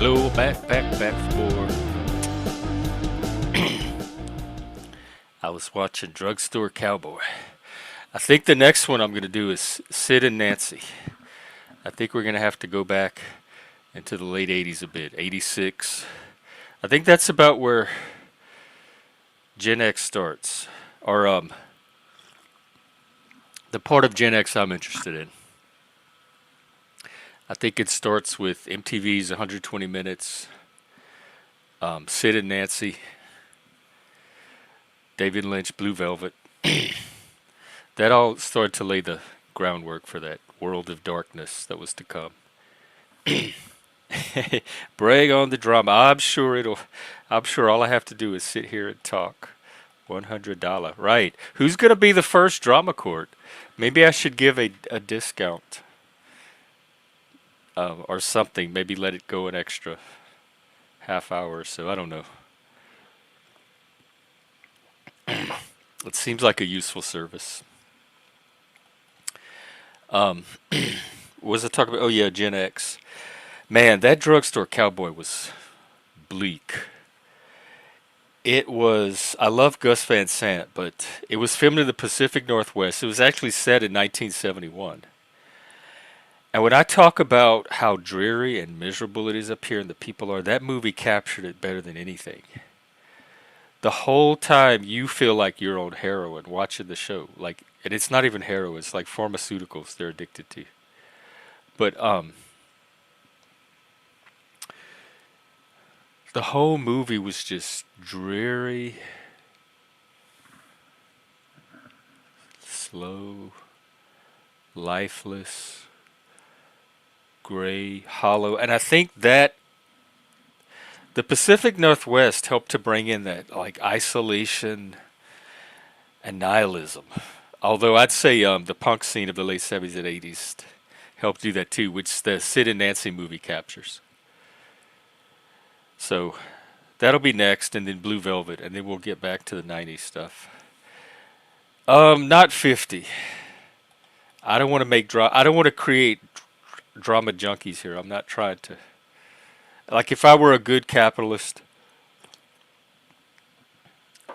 Hello, back for. I was watching Drugstore Cowboy. I think the next one I'm going to do is Sid and Nancy. I think we're going to have to go back into the late 80s a bit. 86. I think that's about where Gen X starts. Or, the part of Gen X I'm interested in. I think it starts with MTV's 120 Minutes, Sid and Nancy, David Lynch, Blue Velvet. That all started to lay the groundwork for that world of darkness that was to come. Brag on the drama. I'm sure all I have to do is sit here and talk. $100. Right. Who's gonna be the first drama court? Maybe I should give a discount. Or something. Maybe let it go an extra half hour or so. I don't know. It seems like a useful service. Um, what was I talking about? Oh yeah, Gen X. Man, that Drugstore Cowboy was bleak. It was. I love Gus Van Sant, but it was filmed in the Pacific Northwest. It was actually set in 1971. And when I talk about how dreary and miserable it is up here and the people are, that movie captured it better than anything. The whole time you feel like you're on heroin watching the show. Like, and it's not even heroin, it's like pharmaceuticals they're addicted to. But the whole movie was just dreary, slow, lifeless, gray, hollow. And I think that the Pacific Northwest helped to bring in that like isolation and nihilism. Although I'd say the punk scene of the late 70s and 80s helped do that too, which the Sid and Nancy movie captures. So that'll be next, and then Blue Velvet, and then we'll get back to the 90s stuff. Not 50. I don't want to I don't want to create drama junkies here. I'm not trying to. Like, if I were a good capitalist,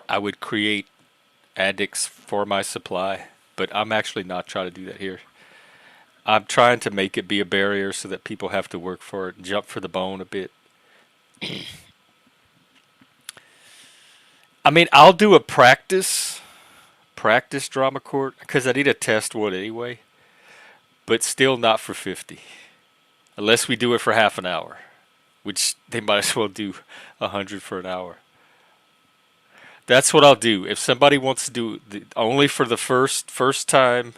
I would create addicts for my supply, but I'm actually not trying to do that here. I'm trying to make it be a barrier so that people have to work for it and jump for the bone a bit. I mean, I'll do a practice drama court because I need a test one anyway, but still not for 50. Unless we do it for half an hour, which they might as well do 100 for an hour. That's what I'll do. If somebody wants to do only for the first time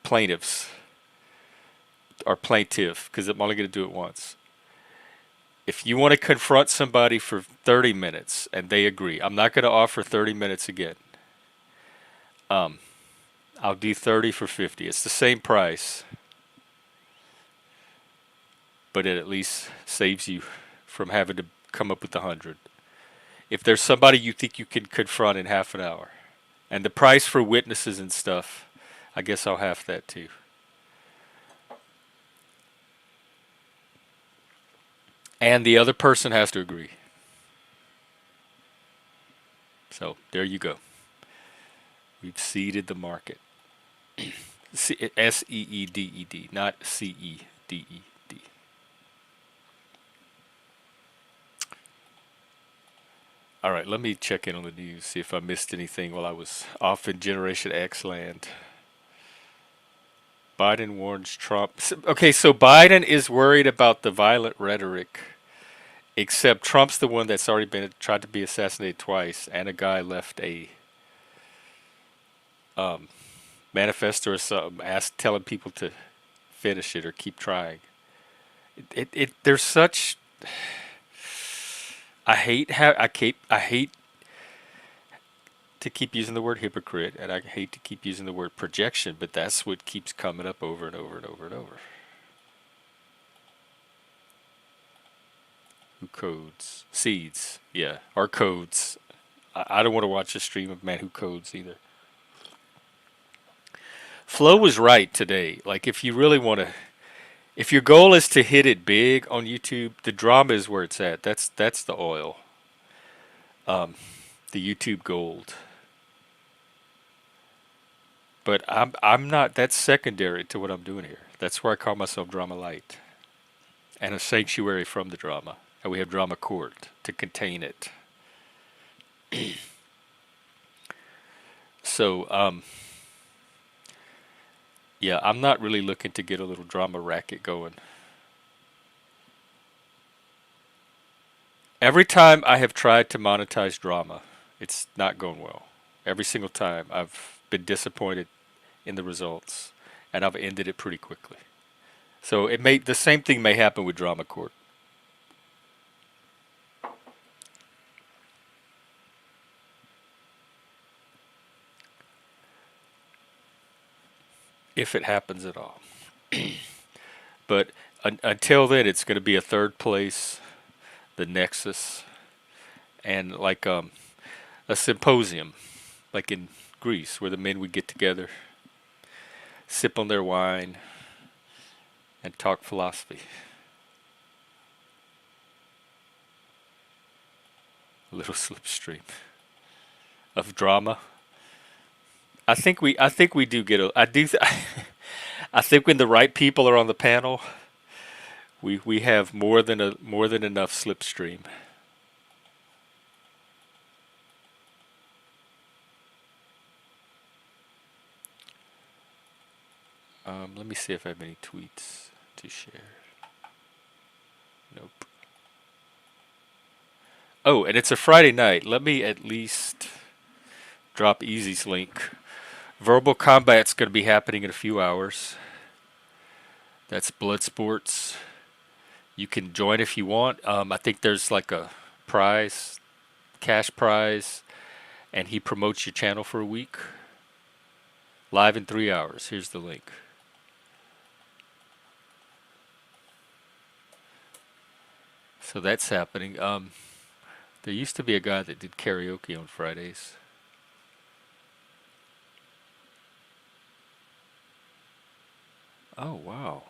plaintiffs or plaintiff, because I'm only going to do it once. If you want to confront somebody for 30 minutes and they agree, I'm not going to offer 30 minutes again. I'll do 30 for 50. It's the same price, but it at least saves you from having to come up with 100. If there's somebody you think you can confront in half an hour, and the price for witnesses and stuff, I guess I'll have that too. And the other person has to agree. So there you go. We've seeded the market. Seeded, not Ceded. All right, let me check in on the news, see if I missed anything while I was off in Generation X land. Biden warns Trump. Okay, so Biden is worried about the violent rhetoric, except Trump's the one that's already been tried to be assassinated twice, and a guy left a manifesto or something, telling people to finish it or keep trying. There's such. I hate to keep using the word hypocrite, and I hate to keep using the word projection, but that's what keeps coming up over and over and over and over. Who codes? Seeds, yeah, or codes. I don't want to watch a stream of man who codes either. Flo was right today. Like, if you really want to If your goal is to hit it big on YouTube, the drama is where it's at. That's the oil, the YouTube gold. But I'm not. That's secondary to what I'm doing here. That's where I call myself drama light and a sanctuary from the drama. And we have drama court to contain it. So yeah, I'm not really looking to get a little drama racket going. Every time I have tried to monetize drama, it's not going well. Every single time I've been disappointed in the results, and I've ended it pretty quickly. So the same thing may happen with drama court if it happens at all. But until then, it's going to be a third place, the Nexus, and like a symposium, like in Greece, where the men would get together, sip on their wine, and talk philosophy. A little slipstream of drama. I think we do get a I do I think when the right people are on the panel, we have more than enough slipstream. Let me see if I have any tweets to share. Nope. Oh, and it's a Friday night. Let me at least drop Easy's link. Verbal combat's going to be happening in a few hours. That's blood sports. You can join if you want. I think there's like a prize, cash prize, and he promotes your channel for a week. Live in 3 hours. Here's the link. So that's happening. There used to be a guy that did karaoke on Fridays. Oh wow.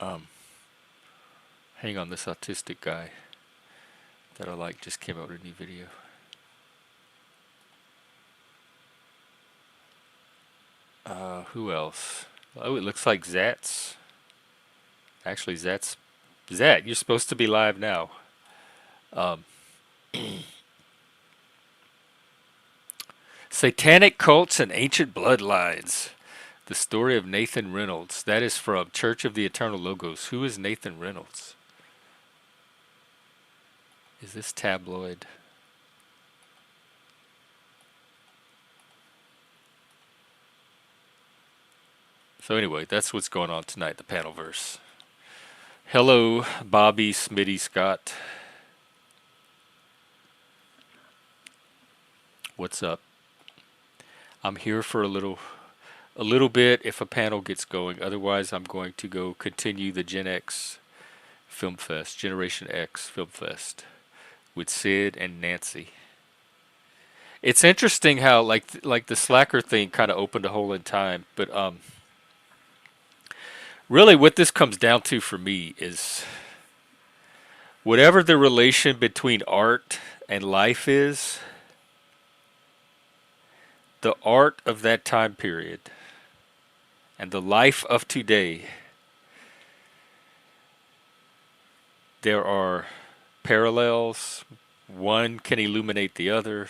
Um, Hang on, this autistic guy that I like just came out with a new video. Who else? Oh, it looks like Zat's. Actually, Zat. You're supposed to be live now. Um, Satanic cults and ancient bloodlines. The story of Nathan Reynolds. That is from Church of the Eternal Logos. Who is Nathan Reynolds? Is this tabloid? So anyway, that's what's going on tonight, the panelverse. Hello, Bobby Smitty Scott. What's up? I'm here for a little bit if a panel gets going. Otherwise, I'm going to go continue the Gen X Film Fest, Generation X Film Fest with Sid and Nancy. It's interesting how like the Slacker thing kind of opened a hole in time, but really what this comes down to for me is whatever the relation between art and life is, the art of that time period and the life of today, there are parallels. One can illuminate the other.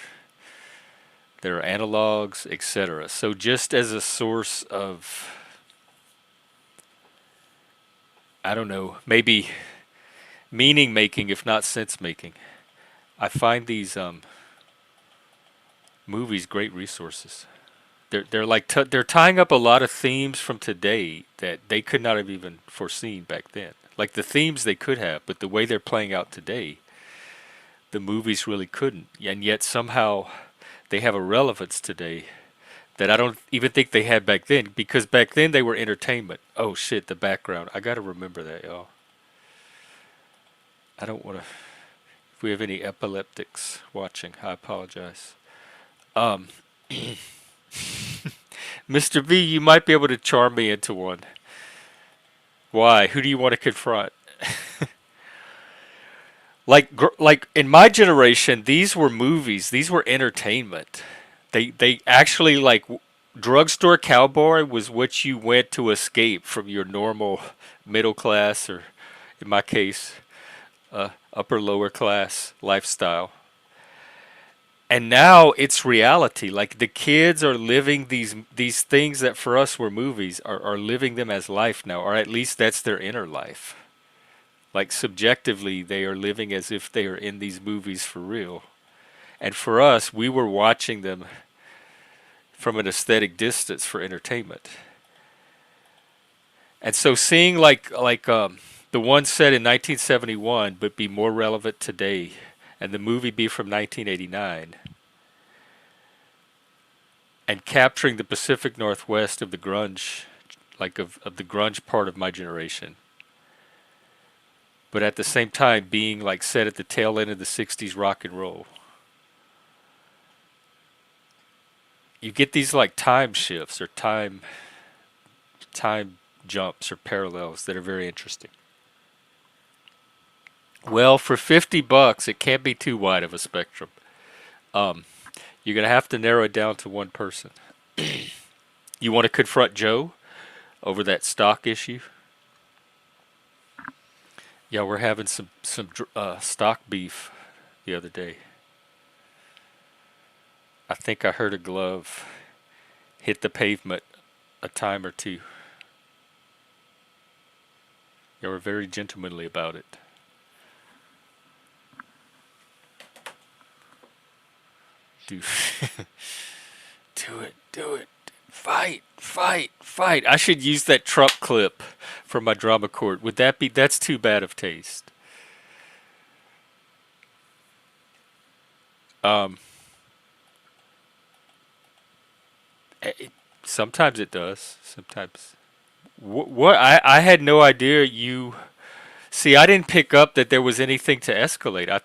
There are analogs, etc. So just as a source of, I don't know, maybe meaning making, if not sense making, I find these movies great resources. They're like they're tying up a lot of themes from today that they could not have even foreseen back then. Like the themes they could have, but the way they're playing out today, the movies really couldn't. And yet somehow they have a relevance today that I don't even think they had back then, because back then they were entertainment. Oh shit, the background. I got to remember that, y'all. I don't want to. If we have any epileptics watching, I apologize. Um, Mr. V, you might be able to charm me into one. Why? Who do you want to confront? Like in my generation, these were movies. These were entertainment. They actually like drugstore cowboy was what you went to escape from your normal middle class, or in my case, upper lower class lifestyle. And now it's reality. Like the kids are living these things that for us were movies, are living them as life now, or at least that's their inner life. Like subjectively, they are living as if they are in these movies for real. And for us, we were watching them from an aesthetic distance for entertainment. And so seeing the one set in 1971 but be more relevant today, and the movie be from 1989, and capturing the Pacific Northwest of the grunge, of the grunge part of my generation, but at the same time being like set at the tail end of the 60s rock and roll. You get these like time shifts or time jumps or parallels that are very interesting. Well, for $50, it can't be too wide of a spectrum. Um, you're gonna have to narrow it down to one person. You want to confront Joe over that stock issue? Yeah, we're having some stock beef the other day. I think I heard a glove hit the pavement a time or two. They were very gentlemanly about it. Do, do it. Fight, fight, fight. I should use that Trump clip for my drama court. Would that be? That's too bad of taste. Um, sometimes it does. Sometimes. What? I had no idea you. See, I didn't pick up that there was anything to escalate. I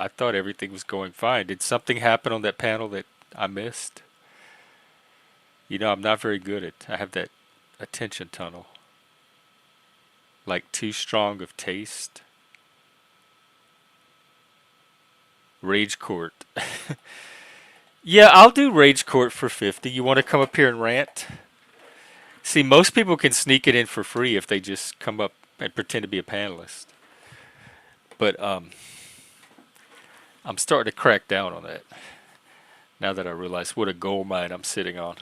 thought everything was going fine. Did something happen on that panel that I missed? I'm not very good at. I have that attention tunnel. Like too strong of taste. Rage court. Yeah, I'll do rage court for 50. You want to come up here and rant? See, most people can sneak it in for free if they just come up and pretend to be a panelist. But I'm starting to crack down on that now that I realize what a gold mine I'm sitting on.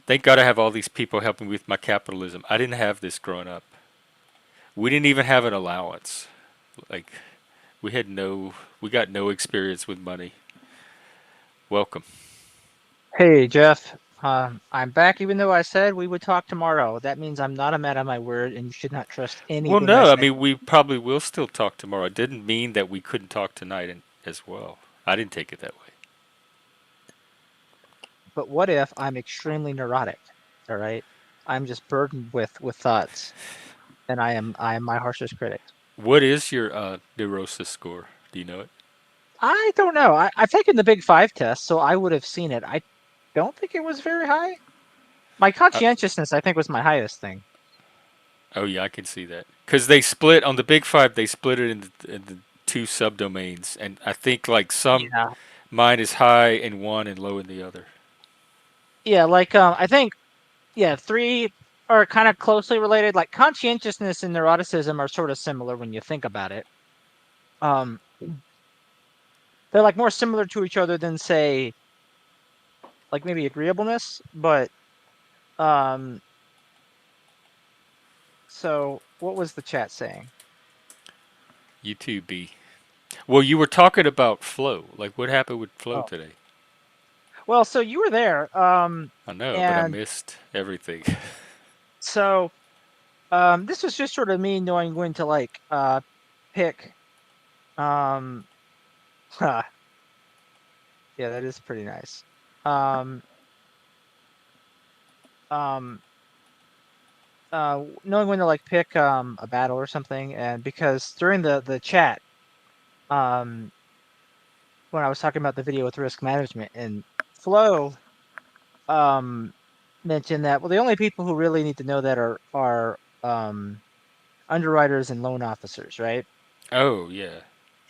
Thank God I have all these people helping me with my capitalism. I didn't have this growing up. We didn't even have an allowance. Like we got no experience with money. Welcome. Hey, Jeff. I'm back even though I said we would talk tomorrow. That means I'm not a man of my word and you should not trust Well, anything I no, I say. mean we probably will still talk tomorrow. It didn't mean that we couldn't talk tonight as well. I didn't take it that way. But what if I'm extremely neurotic? All right. I'm just burdened with thoughts and I am my harshest critic. What is your neurosis score? Do you know it? I don't know. I've taken the Big Five test, so I would have seen it. I don't think it was very high. My Uh, conscientiousness, I think, was my highest thing. oh yeah, I can see that. Because they split on the Big Five. They split it into two subdomains, and I think like some Yeah. mine is high in one and low in the other. Yeah, like I think yeah, three are kind of closely related. Like conscientiousness and neuroticism are sort of similar when you think about it. Um, they're like more similar to each other than say like maybe agreeableness, but um, so what was the chat saying? U2B. Well, you were talking about flow. Like what happened with flow Oh, today? well, so you were there, I know, but I and missed everything. so this was just sort of me knowing when to like pick. Um, huh, yeah, that is pretty nice. Um, um, knowing when to like pick a battle or something, and because during the chat, when I was talking about the video with risk management and flow, um mentioned that, well, the only people who really need to know that are underwriters and loan officers, right? Oh yeah.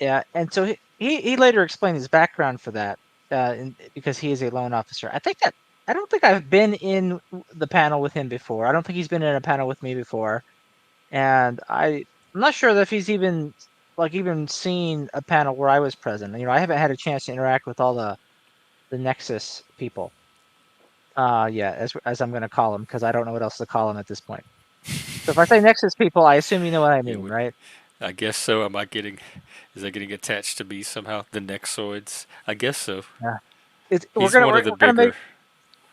Yeah, and so he later explained his background for that, because he is a loan officer. I don't think I've been in the panel with him before. I don't think he's been in a panel with me before, and I'm not sure that if he's even seen a panel where I was present. I haven't had a chance to interact with all the Nexus people. Yeah, as I'm going to call them, because I don't know what else to call them at this point. So if I say Nexus people, I assume you know what I Yeah. mean, right? I guess so. Am I getting? Is that getting attached to me somehow? The Nexoids. I guess so. Yeah. It's we're He's gonna one we're, of the we're gonna make bigger.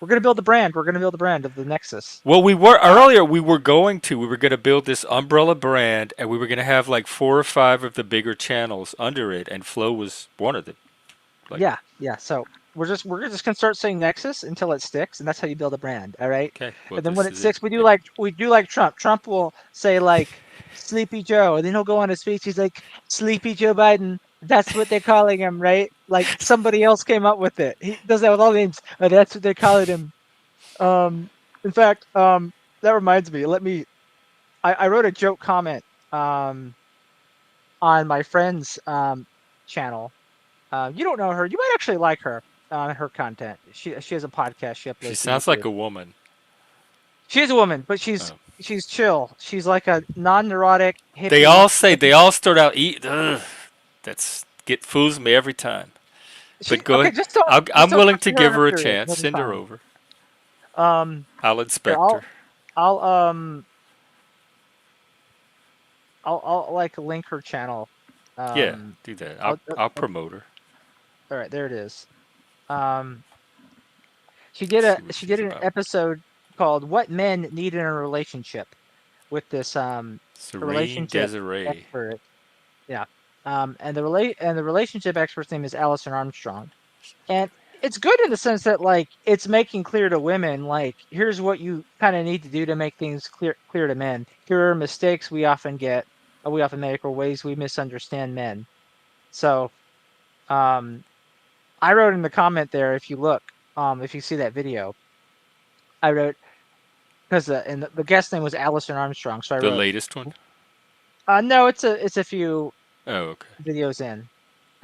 we're gonna build the brand. We're gonna build the brand of the Nexus. Well, we were Uh, earlier. We were going to. We were going to build this umbrella brand, and we were going to have like 4 or 5 of the bigger channels under it, and Flow was one of them. Like, yeah. So we're just gonna start saying Nexus until it sticks, and that's how you build a brand. All right. okay, well, And then when this it is it. sticks, we do like Trump. Trump will say like Sleepy Joe, and then he'll go on a speech. He's like Sleepy Joe Biden. That's what they're calling him, right? Like somebody else came up with it. He does that with all names. That's what they're calling him. Um, in fact, that reminds me. I wrote a joke comment um on my friend's channel. You don't know her. You might actually like her on her content. She has a podcast she She uploads to sounds like YouTube. a woman. She is a woman, but she's Oh. she's chill. She's like a non-neurotic They hippie. all say they all start out eat. Ugh, that's get fools me every time. She But go okay. ahead. Just I'm don't willing talk to to her give on a her a period. chance. It'll be Send her fine. over. Um, I'll here inspect her. I'll um I'll like link her channel. Yeah, Um, do that. I'll, I'll promote her. all right, there it is. Um, See what she she's did an about. episode called "What Men Need in a Relationship" with this Serene relationship Desiree. expert. Yeah. And the relationship expert's name is Allison Armstrong. And it's good in the sense that like it's making clear to women like here's what you kind of need to do to make things clear to men. Here are mistakes we often make, or ways we misunderstand men. So um I wrote in the comment there, if you look, if you see that video, I wrote because and the guest name was Allison Armstrong. So I The wrote, latest one? no, it's a few Oh, okay. videos in.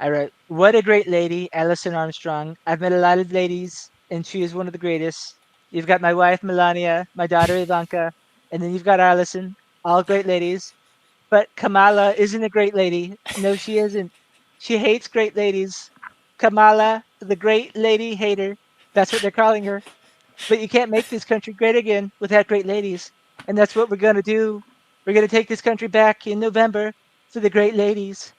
I wrote, "What a great lady, Alison Armstrong. I've met a lot of ladies, and she is one of the greatest. You've got my wife, Melania, my daughter, Ivanka, and then you've got Alison, all great ladies. But Kamala isn't a great lady. No, she isn't. She hates great ladies. Kamala, the great lady hater. That's what they're calling her. But you can't make this country great again without great ladies. And that's what we're going to do. We're going to take this country back in November for the great ladies."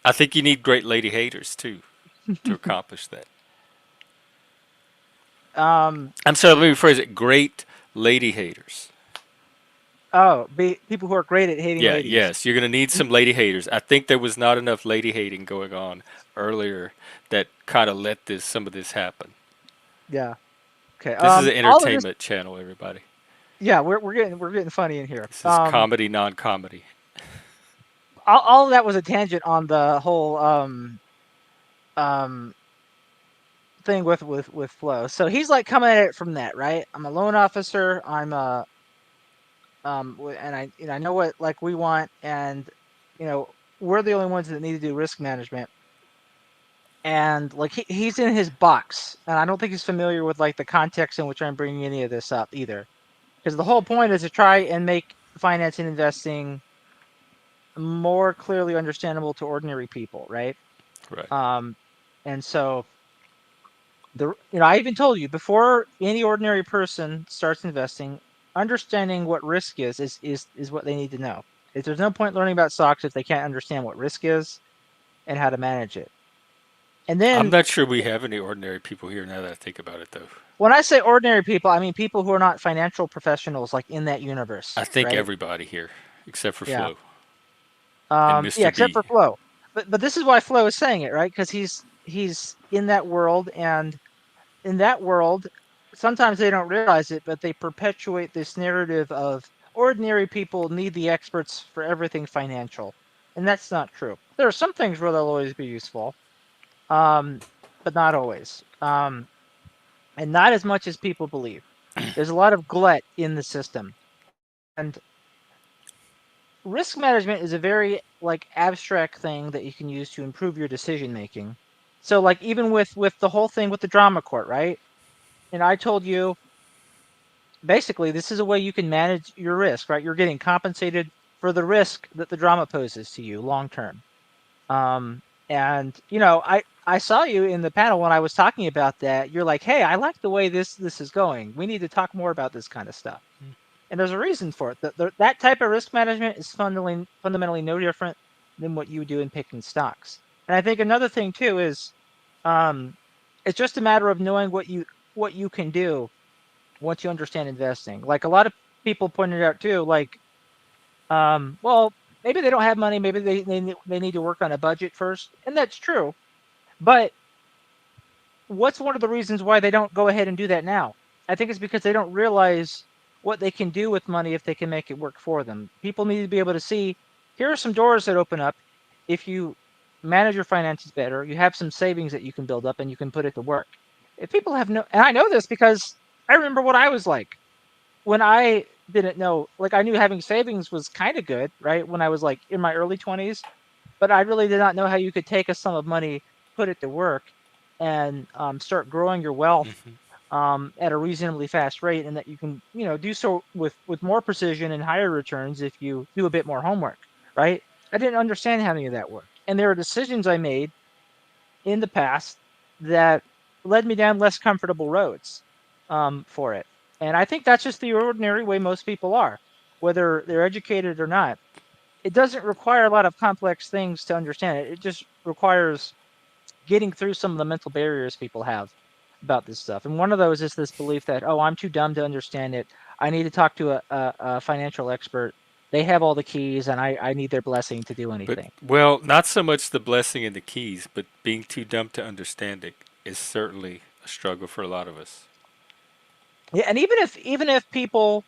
I think you need great lady haters too to accomplish that. um, I'm sorry, let me rephrase it. Great lady haters. Oh, people who are great at hating Yeah, ladies. yes, you're gonna need some lady haters. I think there was not enough lady hating going on earlier that kind of let some of this happen. Yeah. Okay. This is an All of this. entertainment channel, everybody. Yeah, we're getting funny in here. This is comedy, non-comedy. All of that was a tangent on the whole um thing with Flo. So he's like coming at it from that, right? I'm a loan officer. I'm a and I know what like we want, and you know we're the only ones that need to do risk management. And like he's in his box, and I don't think he's familiar with like the context in which I'm bringing any of this up either. Because the whole point is to try and make finance and investing more clearly understandable to ordinary people, right? Right. Um, and so I even told you before any ordinary person starts investing, understanding what risk is what they need to know. If there's no point learning about stocks if they can't understand what risk is and how to manage it. And I'm then not sure we have any ordinary people here now that I think about it, though. when I say ordinary people, I mean people who are not financial professionals, like in that universe, I think right? everybody here, except for Yeah. Flo and Yeah, Mr. except B. for Flo. But this is why Flo is saying it, right? Because he's in that world, and in that world, sometimes they don't realize it, but they perpetuate this narrative of ordinary people need the experts for everything financial, and that's not true. There are some things where they'll always be useful, um, but not always. and not as much as people believe. There's a lot of glut in the system, and risk management is a very like abstract thing that you can use to improve your decision making. So like even with the whole thing with the drama court, right? And I told you basically this is a way you can manage your risk, right? You're getting compensated for the risk that the drama poses to you long term. Um, and I saw you in the panel when I was talking about that. You're like, hey, I like the way this is going. We need to talk more about this kind of stuff. And there's a reason for it. That type of risk management is fundamentally no different than what you would do in picking stocks. And I think another thing too is, um, it's just a matter of knowing what you can do once you understand investing. Like a lot of people pointed out too, like, well, maybe they don't have money, maybe they need to work on a budget first, and that's true. But what's one of the reasons why they don't go ahead and do that now? I think it's because they don't realize what they can do with money if they can make it work for them. People need to be able to see here are some doors that open up if you manage your finances better, you have some savings that you can build up and you can put it to work. If people have no, and I know this because I remember what I was like when I didn't know, like I knew having savings was kind of good, right? When I was like in my early 20s, but I really did not know how you could take a sum of money, put it to work, and start growing your wealth at a reasonably fast rate, and that you can, do so with more precision and higher returns if you do a bit more homework, right? I didn't understand how any of that worked, and there are decisions I made in the past that led me down less comfortable roads for it. And I think that's just the ordinary way most people are, whether they're educated or not. It doesn't require a lot of complex things to understand it. It just requires getting through some of the mental barriers people have about this stuff. And one of those is this belief that, oh, I'm too dumb to understand it. I need to talk to a financial expert. They have all the keys, and I need their blessing to do But anything. well, not so much the blessing and the keys, but being too dumb to understand it is certainly a struggle for a lot of us. Yeah, and even if people,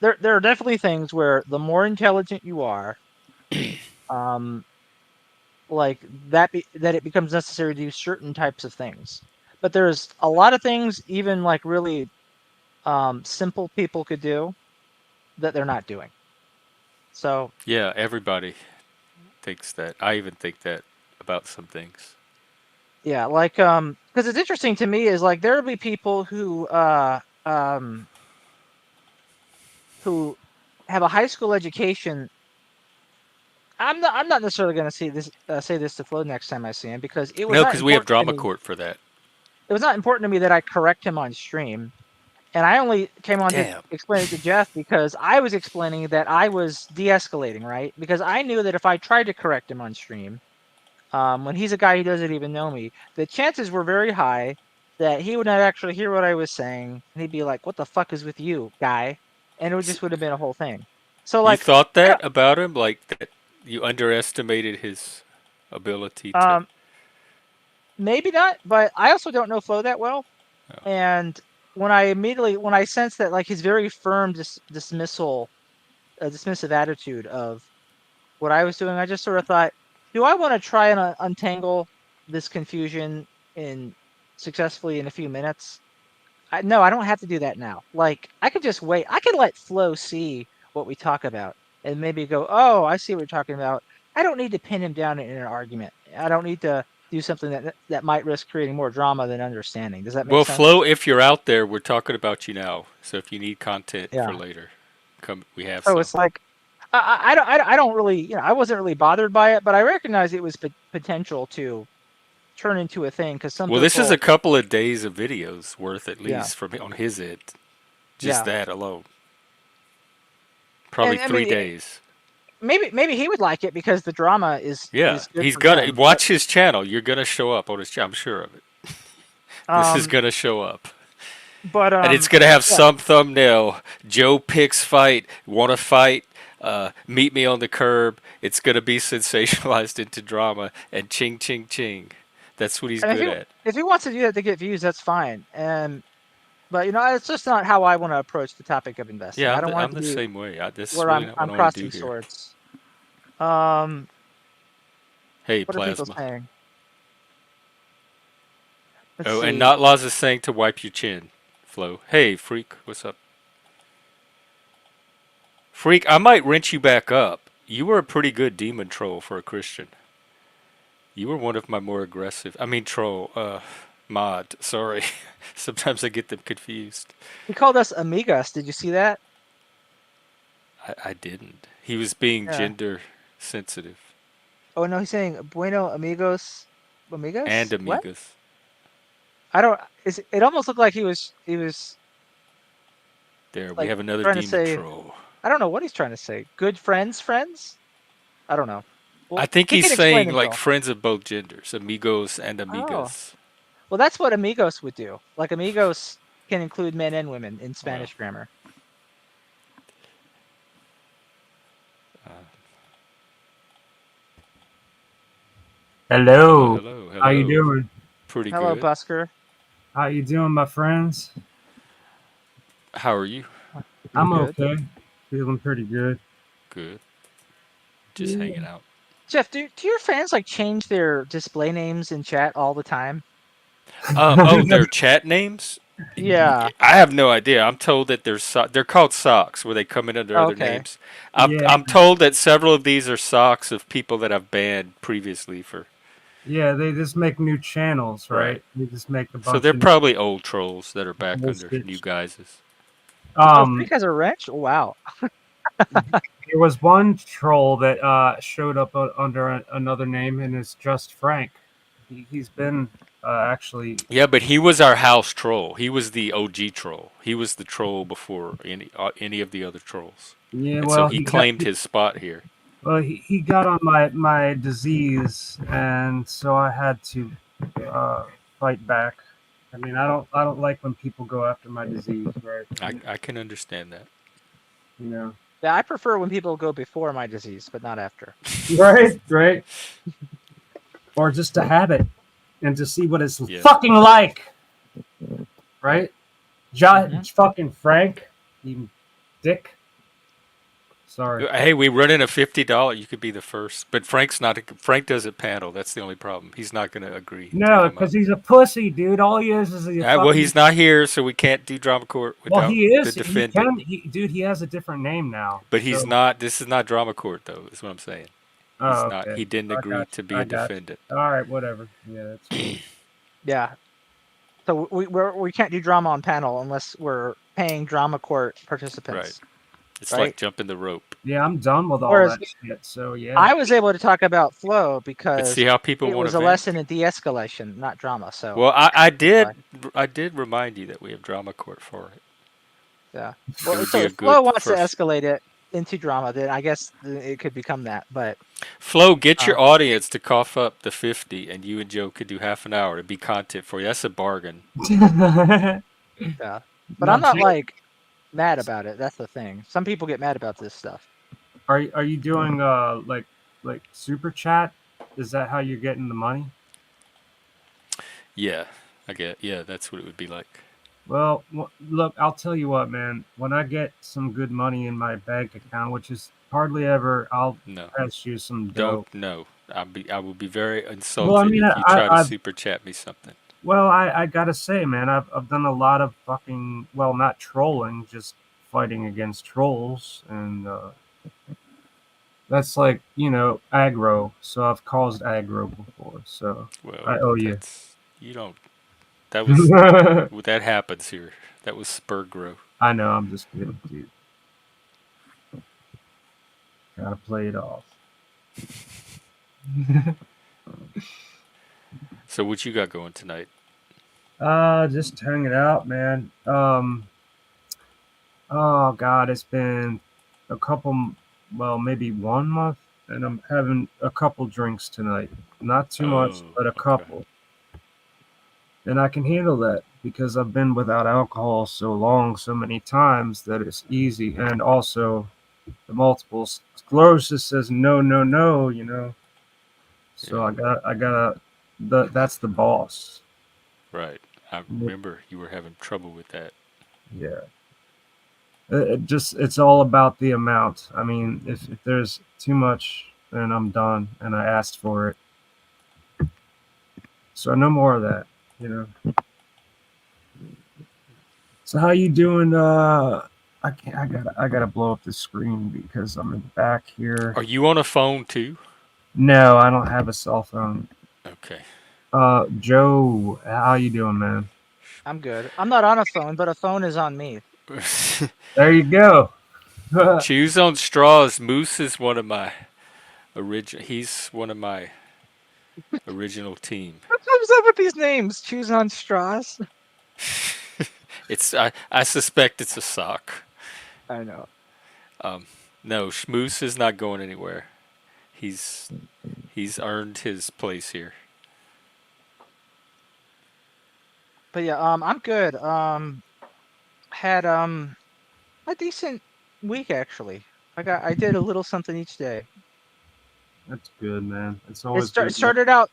there are definitely things where the more intelligent you are, um, like that it becomes necessary to do certain types of things. But there's a lot of things, even like really simple people could do that they're not doing. So Yeah, everybody thinks that. I even think that about some things. yeah, like because it's interesting to me is like there'll be people who have a high school education. I'm not necessarily going to say this to Flo next time I see him because it was No, not because we have important to drama me. court for that. It was not important to me that I correct him on stream. And I only came on to Damn. explain it to Jeff because I was explaining that I was de-escalating, right? Because I knew that if I tried to correct him on stream, when he's a guy who doesn't even know me, the chances were very high that he would not actually hear what I was saying, and he'd be like, "What the fuck is with you, guy?" And S- would have been a whole thing. So You like, thought I that about him? Like that you underestimated his ability don't, to. maybe not, but I also don't know Flo that well, Oh. and when I sensed that like his very firm dismissive attitude of what I was doing, I just sort of thought, do I want to try and untangle this confusion in successfully in a few minutes? No, I don't have to do that now. Like, I could just wait. I could let Flo see what we talk about and maybe go, oh, I see what you're talking about. I don't need to pin him down in an argument. I don't need to do something that might risk creating more drama than understanding. Does that make Well, sense? Flo, if you're out there, we're talking about you now. So if you need content for Yeah. later, come. We have So some. it's like, I don't really, I wasn't really bothered by it, but I recognize it was potential to turn into a thing because some Well, this is a people, couple of days of videos worth at yeah, least from on his end. Just yeah. that alone. Probably And I three mean, days. maybe he would like it because the drama Yeah, is good he's for gonna him. But watch his channel. You're gonna show up on his channel. I'm sure of it. This is um, gonna show up. but And it's gonna have yeah. some thumbnail. Joe picks fight. Want to fight? Meet me on the curb. It's gonna be sensationalized into drama and ching ching ching. That's what he's And good at. if he wants to do that to get views, that's fine. And but it's just not how I want to approach the topic of investing. Yeah, I don't want I'm it to the be same way. This is where really not what I'm I want to do crossing here. swords. Um, Hey, what are people plasma. saying? Let's Oh, and see. not Laws is saying to wipe your chin, Flo. Hey, freak, what's up? Freak, I might wrench you back up. You were a pretty good demon troll for a Christian. You were one of my more aggressive. I mean, troll. Mod. Sorry. Sometimes I get them confused. He called us amigas. Did you see that? I didn't. He was being Yeah. gender sensitive. Oh no, he's saying bueno amigos, And amigas. What? amigas. I don't. Is it almost looked like he was There, we like have another trying to demon say. troll. I don't know what he's trying to say. Good friends, friends. I don't know. I Well, think he he's can explain saying like himself. friends of both genders, amigos and Oh, amigas. well, that's what amigos would do. Like amigos can include men and women in Well, Spanish grammar. uh, hello, Hello. hello, How you hello. doing? Pretty Hello, good. Busker. How you doing, my friends? How are you? Pretty I'm good. okay. Feeling pretty good. Good. Just hanging Yeah. out. Jeff, do your fans like change their display names in chat all the time? Oh, their chat names? Yeah. I have no idea. I'm told that they're called socks, where they come in under other Okay. names. Yeah, I'm told that several of these are socks of people that I've banned previously for. yeah. They just make new channels, Right. right? They just make a So bunch they're of probably old trolls that are back under new bullshit. guises. Oh, Um, Freak has a wrench. Oh, wow. there was one troll that showed up under another name, and it's just Frank. He's been actually. Yeah, but he was our house troll. He was the OG troll. He was the troll before any of the other trolls, Yeah, and so well, he claimed his spot here. he got on my disease, and so I had to uh, fight back. I mean, I don't like when people go after my disease, right? I can understand that. You know, Yeah, I prefer when people go before my disease, but not after. right, right, or just to have it and to see what it's Yeah. fucking like, right? Hmm. Fucking Frank, you dick. Sorry. Hey, we run in a $50. You could be the first, but Frank's not. Frank doesn't panel. That's the only problem. He's not going to agree to No, come up. because he's a pussy, dude. All he is a Well, fucking. he's not here, so we can't do drama court Well, without he the is. He defendant. can. Dude, he has a different name now. But he's So, not. This is not drama court, though. Is what I'm saying. He's oh, not. okay. He didn't I agree got to you. be I a got defendant. you. All right, whatever. Yeah, that's cool. Yeah. So we can't do drama on panel unless we're paying drama court Right. participants, It's right? like jumping the rope. Yeah, I'm done with all Whereas that shit. So yeah. I was able to talk about flow Let's because see how people it want to was a vent. lesson in de-escalation, not drama. So Well, I that's why. did. I did remind you that we have drama court for it. Yeah. It Well, would so be a if Flo good wants to first. escalate it into drama, then I guess it could become that. But Flo, get uh, your audience to cough up the 50, and you and Joe could do half an hour to be content for you. That's a bargain. yeah. But Now, I'm not Jay, like mad about it. That's the thing. Some people get mad about this stuff. are you doing like super chat? Is that how you're getting the money? Yeah, I get. Yeah, that's what it would be like. Well, look, I'll tell you what, man. When I get some good money in my bank account, which is hardly ever, I'll No, pass you some don't. dough. No, I would be very Well, I insulted mean, if you try to I've super chat me something. I gotta say, man, I've done a lot of fucking well, not trolling, just fighting against trolls, and that's like aggro. So I've caused aggro before, so Well, I owe you. that's you don't. That was that happens here. That was spur growth. I know, I'm just kidding, dude. Gotta play it off. So what you got going tonight? Just hanging out, man. Oh God, it's been a couple, well, maybe 1 month, and I'm having a couple drinks tonight. Not too much, Oh, but a okay. couple. And I can handle that because I've been without alcohol so long, so many times that it's easy. And also, the multiple sclerosis says no, no, no. So Yeah, that's the boss. right. I remember you were having trouble with that. Yeah. It's all about the amount. I mean, if there's too much, then I'm done, and I asked for it. So no more of that. You know. So how you doing? I can't, I gotta blow up the screen because I'm in the back here. Are you on a phone too? No, I don't have a cell phone. Okay. Joe, how you doing, man? I'm good. I'm not on a phone, but a phone is on me. There you go. Choose on straws. Moose is one of my original. He's one of my original team. What comes up with these names? Choose on straws. I suspect it's a sock. I know. No, Moose is not going anywhere. He's he's earned his place here. But yeah, I'm good. Had a decent week actually. I did a little something each day. That's good, man. It's It, always start, good. it started out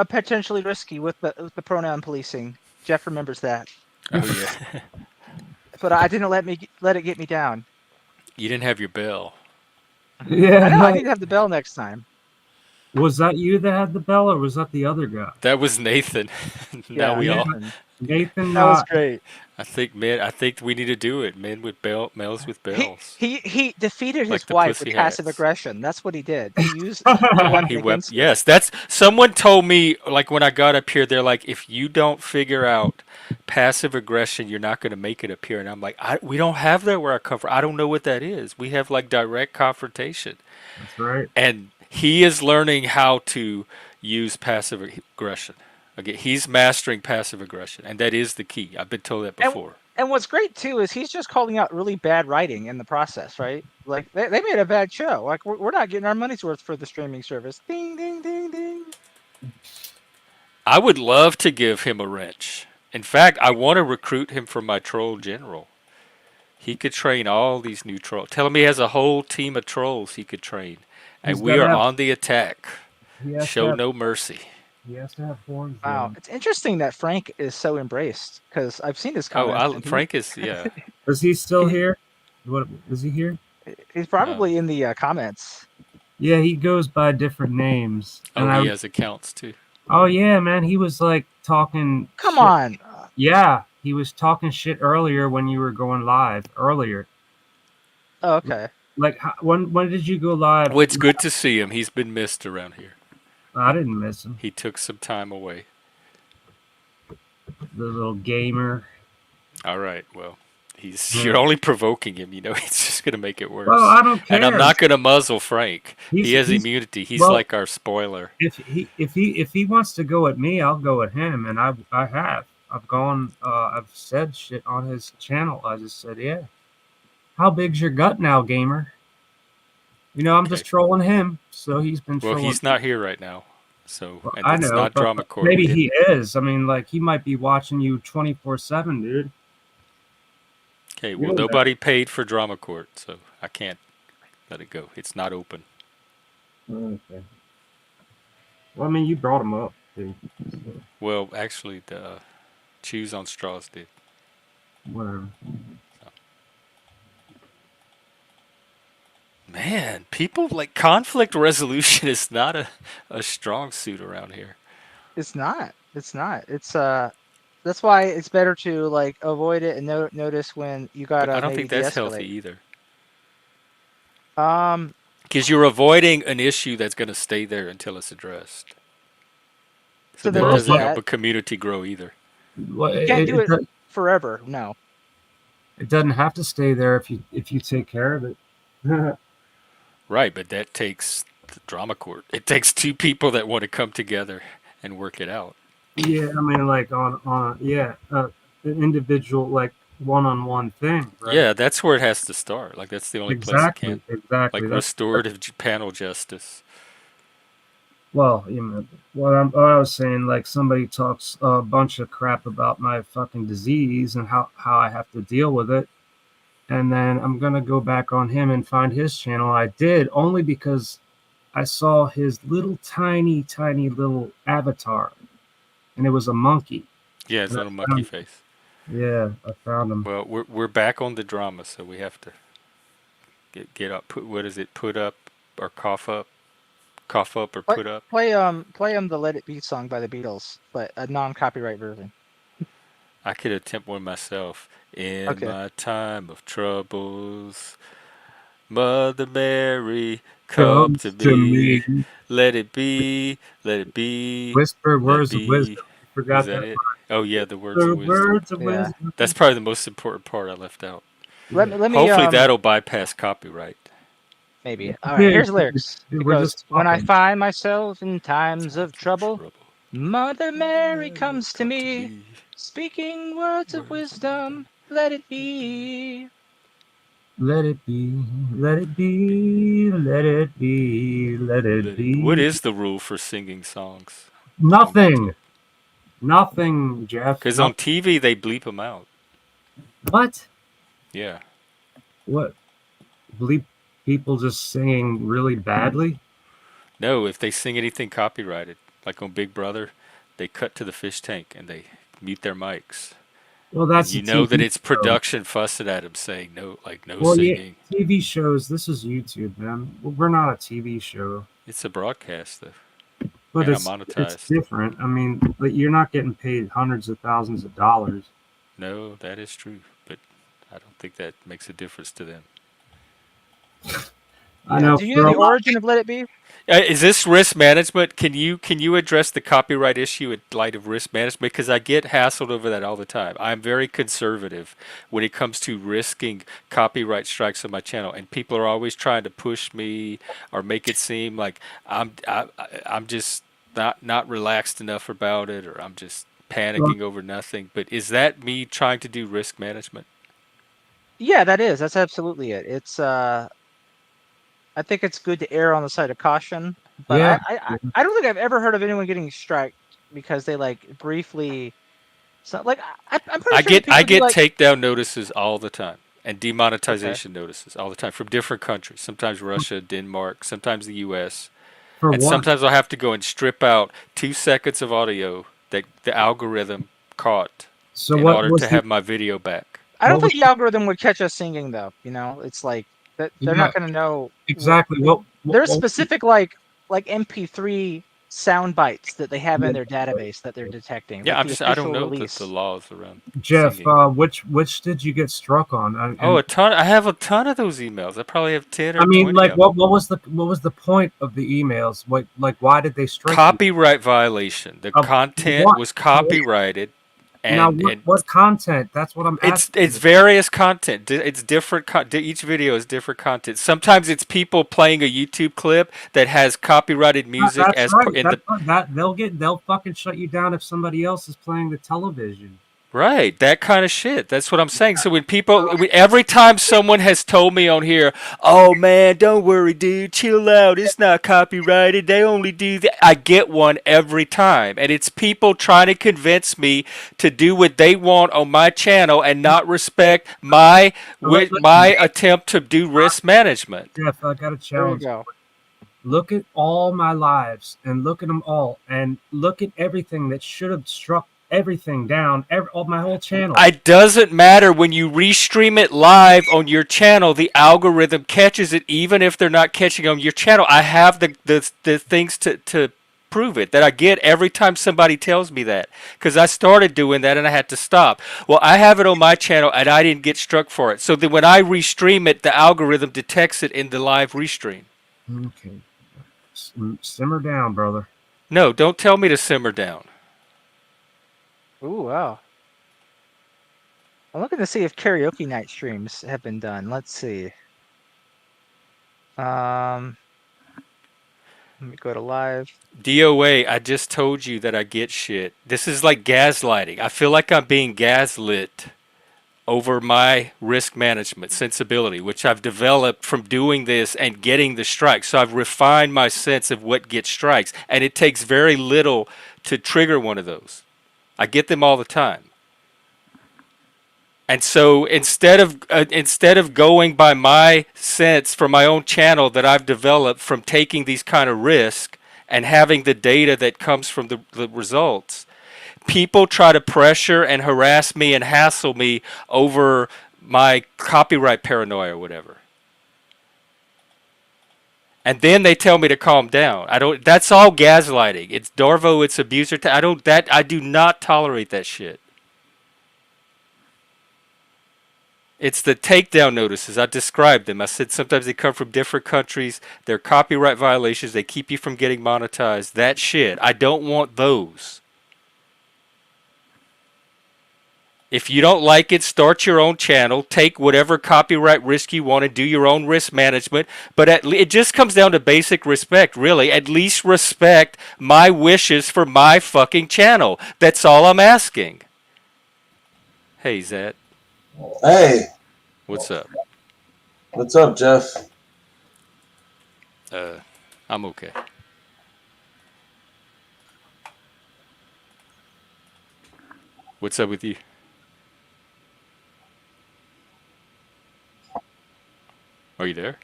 potentially risky with the pronoun policing. Jeff remembers that, Oh yeah. but I didn't let it get me down. You didn't have your bell. I Yeah, know I no. need to have the bell next time. Was that you that had the bell, or was that the other guy? That was Nathan. Now Yeah, we Yeah, all. Nathan. Nathan. That was great. I think we need to do it. Men with males with He bells, he defeated his like the wife with pussy passive hats. aggression. That's what he did. He used the women He wept. against her. Yes, that's someone told me. Like when I got up here, they're like, if you don't figure out passive aggression, you're not going to make it up here. And I'm like, we don't have that where I come from. I don't know what that is. We have like direct confrontation, That's right. and he is learning how to use passive aggression. Okay, he's mastering passive aggression, and that is the key. I've been told that And before. and what's great too is he's just calling out really bad writing in the process, right? Like they made a bad show. Like we're not getting our money's worth for the streaming service. Ding ding ding ding. I would love to give him a wrench. In fact, I want to recruit him for my troll general. He could train all these new trolls. Tell him he has a whole team of trolls he could train. And He's we got to are have. on the attack. He has to Show have. no mercy. He has to have horns, Wow, though. it's interesting that Frank is so embraced because I've seen his Oh, comments and Frank is, yeah. Is he still he here? What is he here? he's Uh, probably in the comments. Yeah, he goes by different names. And oh, he has accounts too. oh yeah, man, he was like talking Come shit. on. Yeah, he was talking shit earlier when you were going live earlier. Oh, okay. Like when did you go live? Well, it's good to see him. He's been missed around here. I didn't miss him. He took some time away. The little gamer. All right, well, you're only provoking him. It's just gonna make it Well, worse. I don't And I'm care. not gonna muzzle Frank. He's He has he's immunity. He's well. like our spoiler. If he wants to go at me, I'll go at him, and I have. I've gone. I've said shit on his channel. I just said, yeah. How big's your gut now, gamer? I'm Okay. just trolling him, so he's been Well, trolling. he's not here right now, so Well, and I it's know, not but drama court. We maybe didn't. he is. I mean, like he might be watching you 24/7, dude. Okay. You Well, don't know. nobody paid for drama court, so I can't let it go. It's not open. Okay. Well, I mean, you brought him up, dude. So, Well, actually, the Choose on Straws did. whatever. Man, people like conflict resolution is not a strong suit around here. It's not. It's not. It's that's why it's better to like avoid it and notice when you But I gotta don't maybe think that's healthy de-escalate. either. Um, Because you're avoiding an issue that's going to stay there until it's addressed. So so there that Well, is doesn't help that. a community grow either. well, You can't do it forever. No. it doesn't have to stay there if you take care of it. Right, but that takes the drama court. It takes two people that want to come together and work it out. Yeah, I mean, like an individual like one-on-one thing, right? Yeah, that's where it has to start. Like that's the only place it Exactly, can. exactly. Like restorative panel justice. Well, what I was saying, like somebody talks a bunch of crap about my fucking disease and how I have to deal with it, and then I'm gonna go back on him and find his channel. I did only because I saw his little tiny little avatar, and it was a monkey. Yeah, his And I little monkey found, face. yeah, I found him. Well, we're back on the drama, so we have to get up. What is it? Put up or cough up, cough up or Play put up. play the Let It Be song by the Beatles, but a non-copyright version. I could attempt one myself. In Okay. my time of troubles, Mother Mary, come to Comes to me. me, Let it be, let it be, whisper let it words of be. wisdom. You Is forgot that that it? part. Oh yeah, the words of Whisper wisdom. words of Yeah. wisdom. That's probably the most important part I left out. Let me Hopefully that'll bypass copyright. maybe. All right, Yeah, here's the lyrics. It we're goes, just "When I talking. find myself in times of Times of trouble, trouble. Mother Mother Mary Mary, comes to come to me, me. speaking words of Words of wisdom. wisdom. Let it Let it be. be." Let it be, let it be, let it be, let it Let it be. What be. is the rule for singing songs on Nothing, YouTube? nothing, Jeff. Because on Nothing. TV they bleep them out. What? Yeah. What? Believe people just singing really badly? No, if they sing anything copyrighted, like on Big Brother, they cut to the fish tank and they mute their mics. Well, And that's a you know that TV it's show. production fussing at them saying no, like no Well, yeah, singing. TV shows. This is YouTube, man. We're not a TV show, It's a broadcast though. but And I'm it's monetized. different. I mean, but you're not getting paid hundreds of thousands of dollars. No, that is true. But I don't think that makes a difference to them. I Yeah. know Do you know for a the lot. origin of Let It Be? Is this risk management? Can you address the copyright issue in light of risk management? Because I get hassled over that all the time. I'm very conservative when it comes to risking copyright strikes on my channel, and people are always trying to push me or make it seem like I'm just not relaxed enough about it, or I'm just Well, panicking over nothing. But is that me trying to do risk management? Yeah, that is. That's absolutely it. It's I think it's good to err on the side of caution, but yeah, I yeah. I don't think I've ever heard of anyone getting striked because they like briefly. So like I'm pretty I sure that get I people do get like. takedown notices all the time and Okay. demonetization notices all the time from different countries. Sometimes Russia, Denmark, sometimes the U.S. For And what? sometimes I'll have to go and strip out 2 seconds of audio that the algorithm caught So in what order to was the have my video back. I don't what was think the algorithm would catch us singing though. It's like that they're yeah not going to know what exactly like, there's what was specific like MP3 sound bites that they have in the, their database that they're detecting Yeah, with I'm the just I don't official know the release. laws around Jeff? singing. Which did you get struck on? Oh, And a ton. I have a ton of those emails. I probably have 10 I or mean, 20 like, of them. what was the point of the emails? What like why did they strike you? Copyright violation. The Of content what? was copyrighted Now and what content? That's what I'm it's asking. various content. It's different. Each video is different content. Sometimes it's people playing a YouTube clip that has copyrighted music That's as right. in the That's right. That they'll fucking shut you down if somebody else is playing the television. right, that kind of shit. That's what I'm saying. So when people, every time someone has told me on here, "Oh man, don't worry, dude, chill out. It's not copyrighted. They only do that." I get one every time, and it's people trying to convince me to do what they want on my channel and not respect my Listen, my attempt to do risk management. Jeff, I got a There you challenge. go. Look at all my lives and look at them all and look at everything that should have struck everything down, all my whole channel. It doesn't matter when you restream it live on your channel, the algorithm catches it even if they're not catching on your channel. I have the things to prove it that I get every time somebody tells me that because I started doing that and I had to stop. Well, I have it on my channel and I didn't get struck for it. So then when I restream it, the algorithm detects it in the live restream. Okay. Simmer down, brother. No, don't tell me to simmer down. Ooh, wow. I'm looking to see if karaoke night streams have been done. Let's see. Um, Let me go to live. DOA, I just told you that I get shit. This is like gaslighting. I feel like I'm being gaslit over my risk management sensibility, which I've developed from doing this and getting the strikes. So I've refined my sense of what gets strikes, and it takes very little to trigger one of those. I get them all the time. And so instead of going by my sense from my own channel that I've developed from taking these kind of risks and having the data that comes from the results, people try to pressure and harass me and hassle me over my copyright paranoia or whatever. And then they tell me to calm down. I don't. That's all gaslighting. It's Darvo. It's abuser. I don't. That I do not tolerate that shit. It's the takedown notices. I described them. I said sometimes they come from different countries. They're copyright violations. They keep you from getting monetized. That shit. I don't want those. If you don't like it, start your own channel. Take whatever copyright risk you want and do your own risk management. But it just comes down to basic respect, really. At least respect my wishes for my fucking channel. That's all I'm asking. Hey, Zat. Hey, What's up? what's up, Jeff? Uh, I'm okay. What's up with you? Are you there?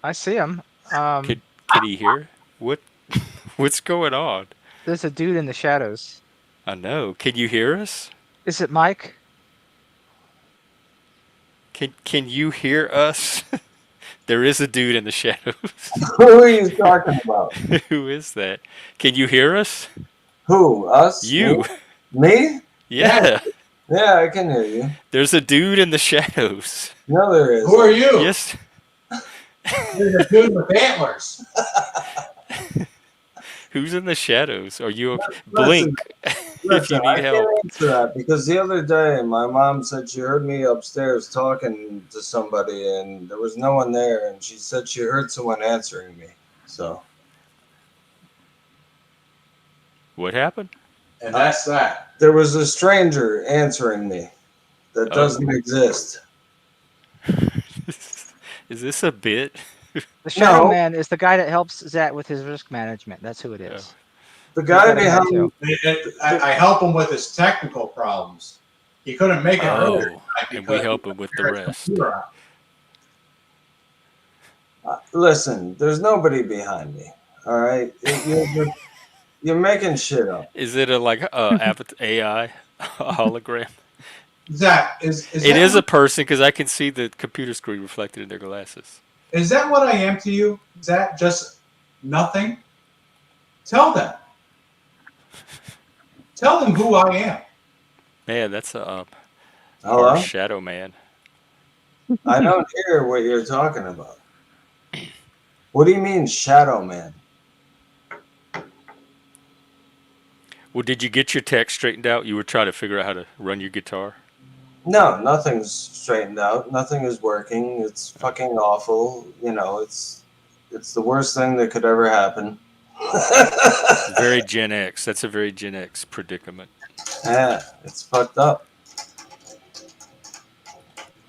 I see him. Can he hear? What? What's going on? There's a dude in the shadows. I know. Can you hear us? Is it Mike? Can you hear us? There is a dude in the shadows. Who are you talking about? Who is that? Can you hear us? Who? Us? You. Me? Yeah. Yeah, I can hear you. There's a dude in the shadows. No, there is. Who are you? Yes. There's a dude with antlers. Who's in the shadows? Are you okay? Listen, Blink if you Listen, I need can't help. answer that because the other day my mom said she heard me upstairs talking to somebody and there was no one there, and she said she heard someone answering me. So What happened? And that's that. there was a stranger answering me that Oh. doesn't exist. Is this a bit? The Shadow No. Man is the guy that helps Zat with his risk management. That's who it is. The guy Got a head behind too. I help him with his technical problems. He couldn't make it earlier. Oh, and we help him with the rest. listen, there's nobody behind me. All right, you're making shit up. Is it a like AI a hologram? Zach, It is a person because I can see the computer screen reflected in their glasses. Is that what I am to you? Is that just nothing? Tell them. Tell them who I am. Man, that's a Hello? harsh shadow man. I don't hear what you're talking about. What do you mean, Shadow Man? Well, did you get your tech straightened out? You were trying to figure out how to run your guitar. No, nothing's straightened out. Nothing is working. It's fucking awful. You know, it's the worst thing that could ever happen. Very Gen X. That's a very Gen X predicament. Yeah, it's fucked up.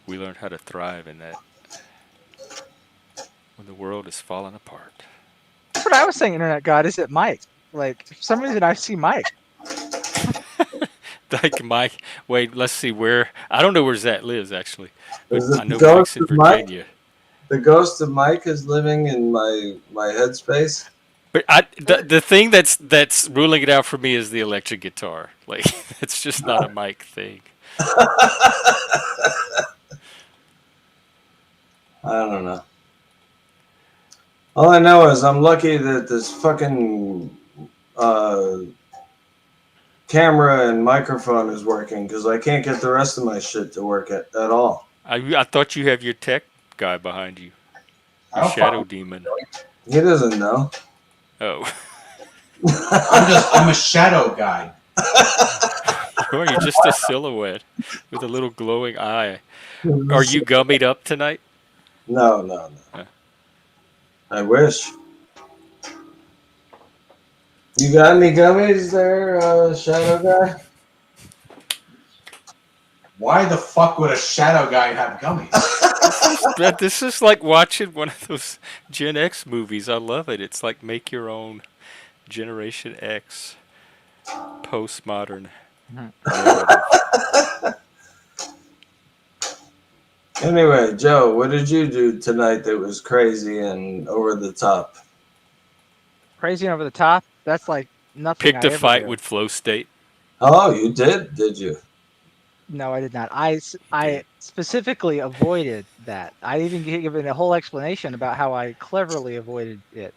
We learned how to thrive in that when the world is falling apart. That's what I was saying, Internet God. Is it Mike? Like, for some reason, I see Mike. Like Mike. Wait, let's see where. I don't know where Zat lives actually, but Is it I know the Mike's in ghost of Mike? Virginia. The ghost of Mike is living in my headspace. But the thing that's ruling it out for me is the electric guitar. Like it's just not a Mike thing. I don't know. All I know is I'm lucky that this fucking camera and microphone is working because I can't get the rest of my shit to work at all. I thought you have your tech guy behind you, I your don't shadow fucking- demon. He doesn't know. Oh, I'm a shadow guy. you're just a silhouette with a little glowing eye. Are you gummied up tonight? No. Huh. I wish. You got any gummies there, Shadow Guy? Why the fuck would a shadow guy have gummies? This is like watching one of those Gen X movies. I love it. It's like make your own Generation X postmodern narrative. Anyway, Joe, what did you do tonight that was crazy and over the top? Crazy and over the top. That's like nothing. Picked I a ever fight do. with Flow State. Oh, you did you? No, I did not. I did. specifically avoided that. I even given a whole explanation about how I cleverly avoided it.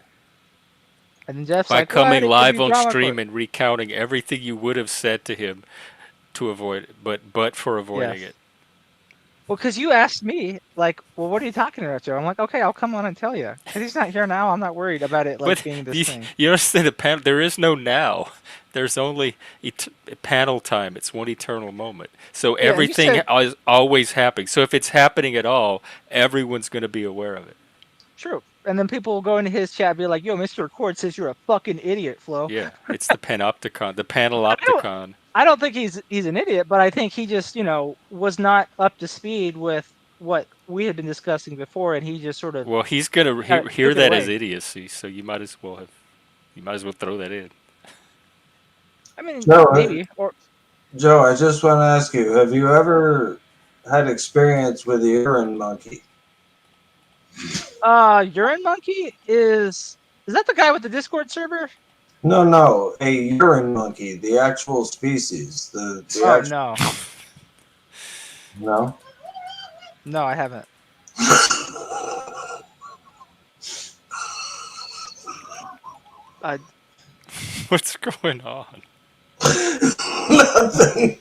And then Jeff's By like, "What? coming It could live be on drama queen." stream and recounting everything you would have said to him to avoid it, but for avoiding Yes. it. Well, because you asked me, like, well, what are you talking about, Joe? I'm like, okay, I'll come on and tell you. Because he's not here now. I'm not worried about it, like, But being this you, thing. you understand the panel? There is no now. There's only panel time. It's one eternal moment. So Yeah, and you everything said, is always happening. So if it's happening at all, everyone's going to be aware of it. true. And then people will go into his chat and be like, yo, Mr. Record says you're a fucking idiot, Flo. Yeah, it's the panopticon, the I don't, panelopticon. I don't think he's an idiot, but I think he just, was not up to speed with what we had been discussing before, and he just sort of Well, he's going to hear took it that as away. idiocy. So you might as well throw that in. I mean, Joe, maybe. Or Joe, I just want to ask you: have you ever had experience with the urine monkey? Urine Monkey is that the guy with the Discord server? No, no, a urine monkey, the actual species, the Oh actual. no, No. no, I haven't. Uh, What's going on? Nothing.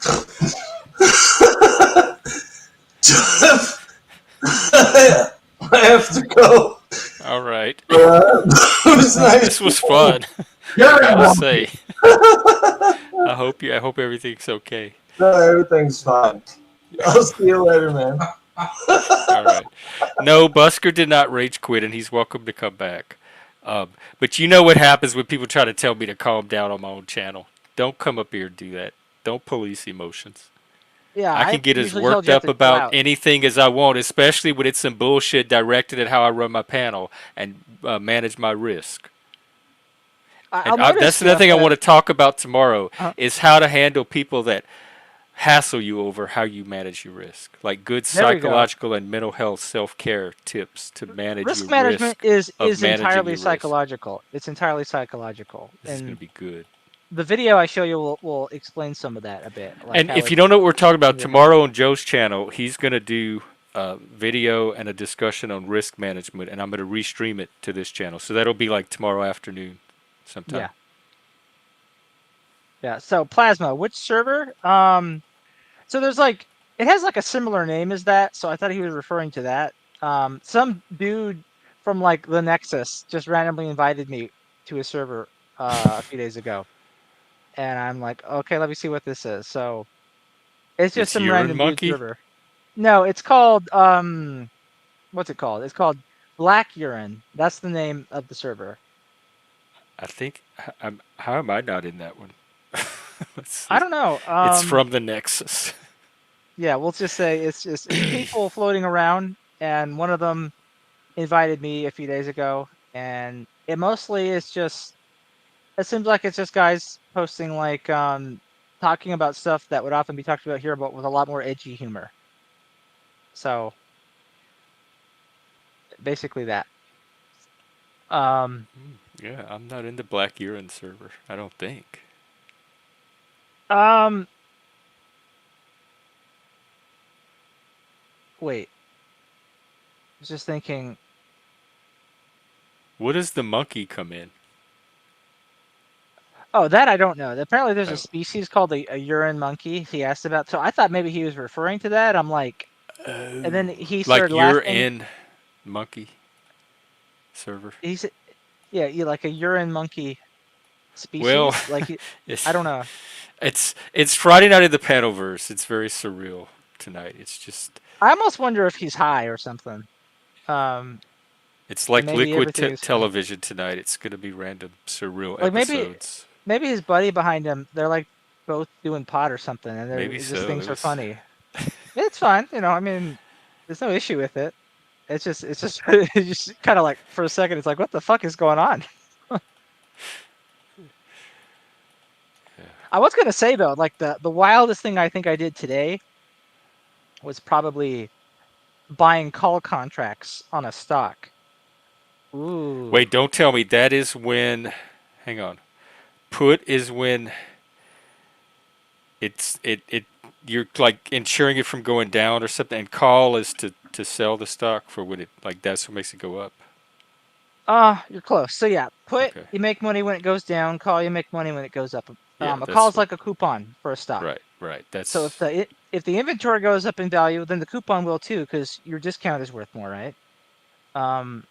Jeff, I have to go. All right. It was nice. This was fun. I Urine gotta monkey. say. I hope everything's okay. No, everything's fine. I'll see you later, man. All right. No, Busker did not rage quit, and he's welcome to come back. But you know what happens when people try to tell me to calm down on my own channel. Don't come up here and do that. Don't police emotions. yeah, I I can get as usually told worked you have up to chill about out. anything as I want, especially when it's some bullshit directed at how I run my panel and manage my risk. And I'll notice, that's another Jeff, thing I want that to talk about tomorrow uh, is how to handle people that hassle you over how you manage your risk. Like good there we go. psychological and mental health self-care tips to manage your Risk management risk is of is managing entirely your risk. psychological. It's entirely psychological, This is going and to be good. the video I show you will explain some of that a bit, like And how if you don't know what we're talking it's in about, your head. tomorrow on Joe's channel, he's going to do a video and a discussion on risk management, and I'm going to restream it to this channel. So that'll be like tomorrow afternoon sometime. Yeah, yeah. So Plasma, which server? So there's like it has like a similar name as that, so I thought he was referring to that. Some dude from like the Nexus just randomly invited me to his server a few days ago, and I'm like, okay, let me see what this is. So it's just It's some Urine random dude Monkey? server. No, it's called what's it called? It's called Black Urine. That's the name of the server. I think. How am I not in that one? Let's I see. don't know. It's from the Nexus. Yeah, we'll just say it's people floating around, and one of them invited me a few days ago, and it mostly is just. It seems like it's just guys posting like talking about stuff that would often be talked about here, but with a lot more edgy humor. So basically that. Um, Yeah, I'm not in the Black Urine server. I don't think. um, wait. I was just thinking. What does the monkey come in? Oh, that I don't know. Apparently, there's a Oh. species called a urine monkey. He asked about. So I thought maybe he was referring to that. I'm like, and then he Like started you're laughing. in monkey server. He's yeah, like a urine monkey Well, species. Like it's I don't know. it's Friday night in the Panelverse. It's very surreal tonight. It's just I almost wonder if he's high or something. Um, it's and like maybe liquid everything is fine. television tonight. It's gonna be random surreal Like maybe episodes. his buddy behind him. They're like both doing pot or something, and they're Maybe it just so. things are funny. It's fine, I mean, there's no issue with it. It's just it's just kind of like for a second, it's like what the fuck is going on? I was gonna say though, like the wildest thing I think I did today was probably buying call contracts on a stock. Ooh. Wait, don't tell me that is when. Hang on. Put is when it you're like insuring it from going down or something, and call is to sell the stock for when it like that's what makes it go up. You're close. So yeah, put Okay. you make money when it goes down. Call you make money when it goes up. Yeah, A call that's is like a coupon for a stock. right. Right. So if That's the inventory goes up in value, then the coupon will too, because your discount is worth more, right? Um,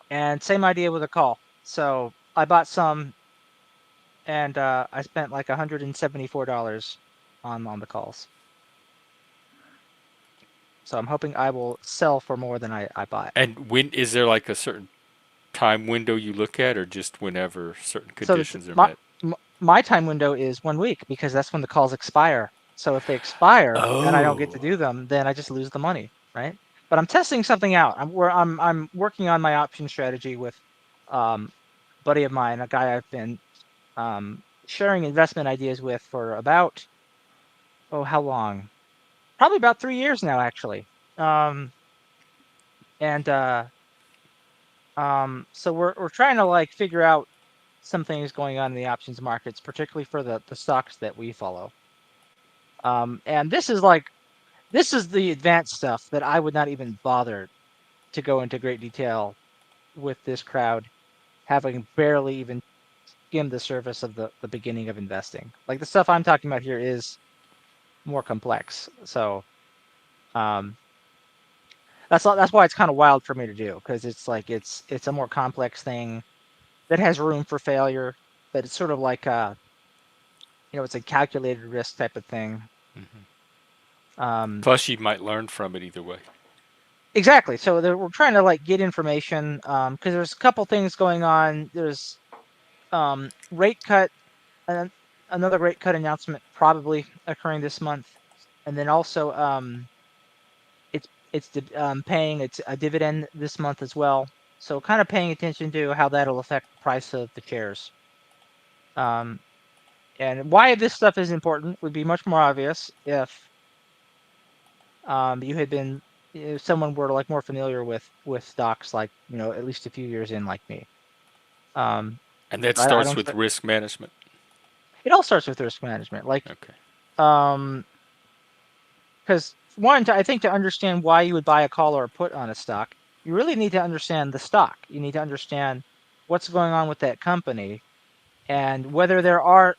and same idea with a call. So I bought some, and I spent like $174 on the calls. So I'm hoping I will sell for more than I bought. and when is there like a certain time window you look at, or just whenever certain So this conditions are met? my time window is 1 week because that's when the calls expire. So if they expire and I don't get to Oh, do them, then I just lose the money, right? But I'm testing something out. I'm working on my option strategy with um buddy of mine, a guy I've been sharing investment ideas with for about how long? Probably about 3 years now, actually. Um and so we're trying to like figure out some things going on in the options markets, particularly for the stocks that we follow. And this is the advanced stuff that I would not even bother to go into great detail with this crowd, having barely even skimmed the surface of the beginning of investing. Like the stuff I'm talking about here is more complex. So um, that's why it's kind of wild for me to do, because it's like it's a more complex thing that has room for failure, but it's sort of like it's a calculated risk type of thing. Um, plus you might learn from it either way. exactly. So we're trying to like get information because there's a couple things going on. There's rate cut, uh, another rate cut announcement probably occurring this month, and then also paying its a dividend this month as well. So kind of paying attention to how that'll affect the price of the shares. Um, and why this stuff is important would be much more obvious if you had been if someone were like more familiar with stocks, like at least a few years in, like me. Um, And that I starts don't. with risk management. It all starts with risk management, like Okay. um, because one, I think to understand why you would buy a call or a put on a stock, you really need to understand the stock. You need to understand what's going on with that company and whether there are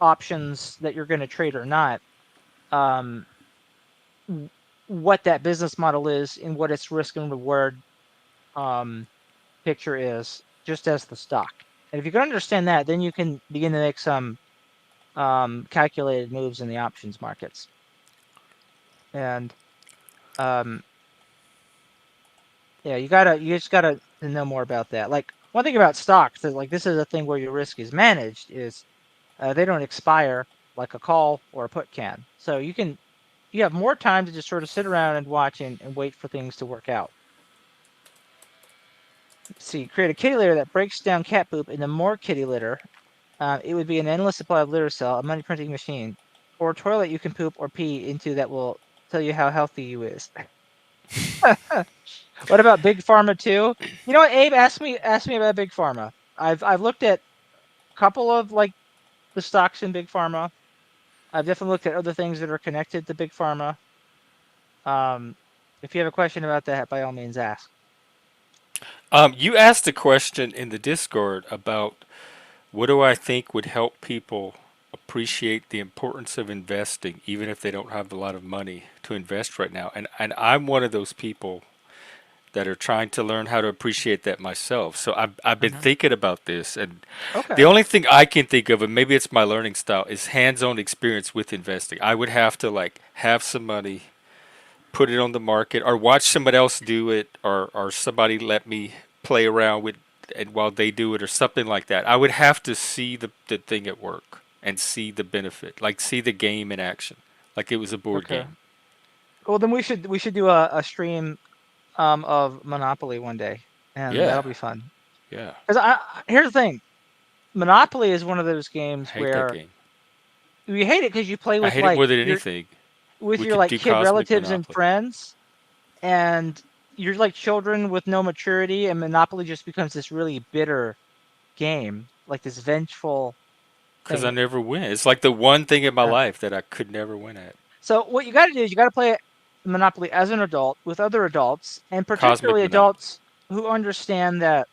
options that you're going to trade or not. Um, what that business model is and what its risk and reward um, picture is, just as the stock. And if you can understand that, then you can begin to make some calculated moves in the options markets. And um, yeah, you just gotta know more about that. Like one thing about stocks is like this is a thing where your risk is managed is they don't expire like a call or a put can. So you have more time to just sort of sit around and watch and wait for things to work out. See, create a kitty litter that breaks down cat poop into more kitty litter. It would be an endless supply of litter cell, a money printing machine, or a toilet you can poop or pee into that will tell you how healthy you is. What about big pharma too? You know what, Abe? Ask me about big pharma. I've looked at a couple of like the stocks in big pharma. I've definitely looked at other things that are connected to big pharma. Um, if you have a question about that, by all means ask. You asked a question in the Discord about what do I think would help people appreciate the importance of investing, even if they don't have a lot of money to invest right now. And I'm one of those people that are trying to learn how to appreciate that myself. So I've been Hmm. thinking about this, and the Okay. only thing I can think of, and maybe it's my learning style, is hands-on experience with investing. I would have to like have some money, put it on the market, or watch somebody else do it, or somebody let me play around with and while they do it or something like that. I would have to see the thing at work and see the benefit, like see the game in action, like it was a board Okay. game. Well, then we should do a stream of Monopoly one day, and Yeah, that'll be fun. yeah. Because here's the thing, Monopoly is one of those I games hate that where game. you hate it because you play I with hate it like more than your anything. with We your could like do kid Cosmic relatives and Monopoly. friends, and you're like children with no maturity, and Monopoly just becomes this really bitter game, like this vengeful. Because I thing. never win. It's like the one thing in my Yeah. life that I could never win at. So what you got to do is you got to play Monopoly as an adult with other adults, and Cosmic particularly Monopoly. adults who understand that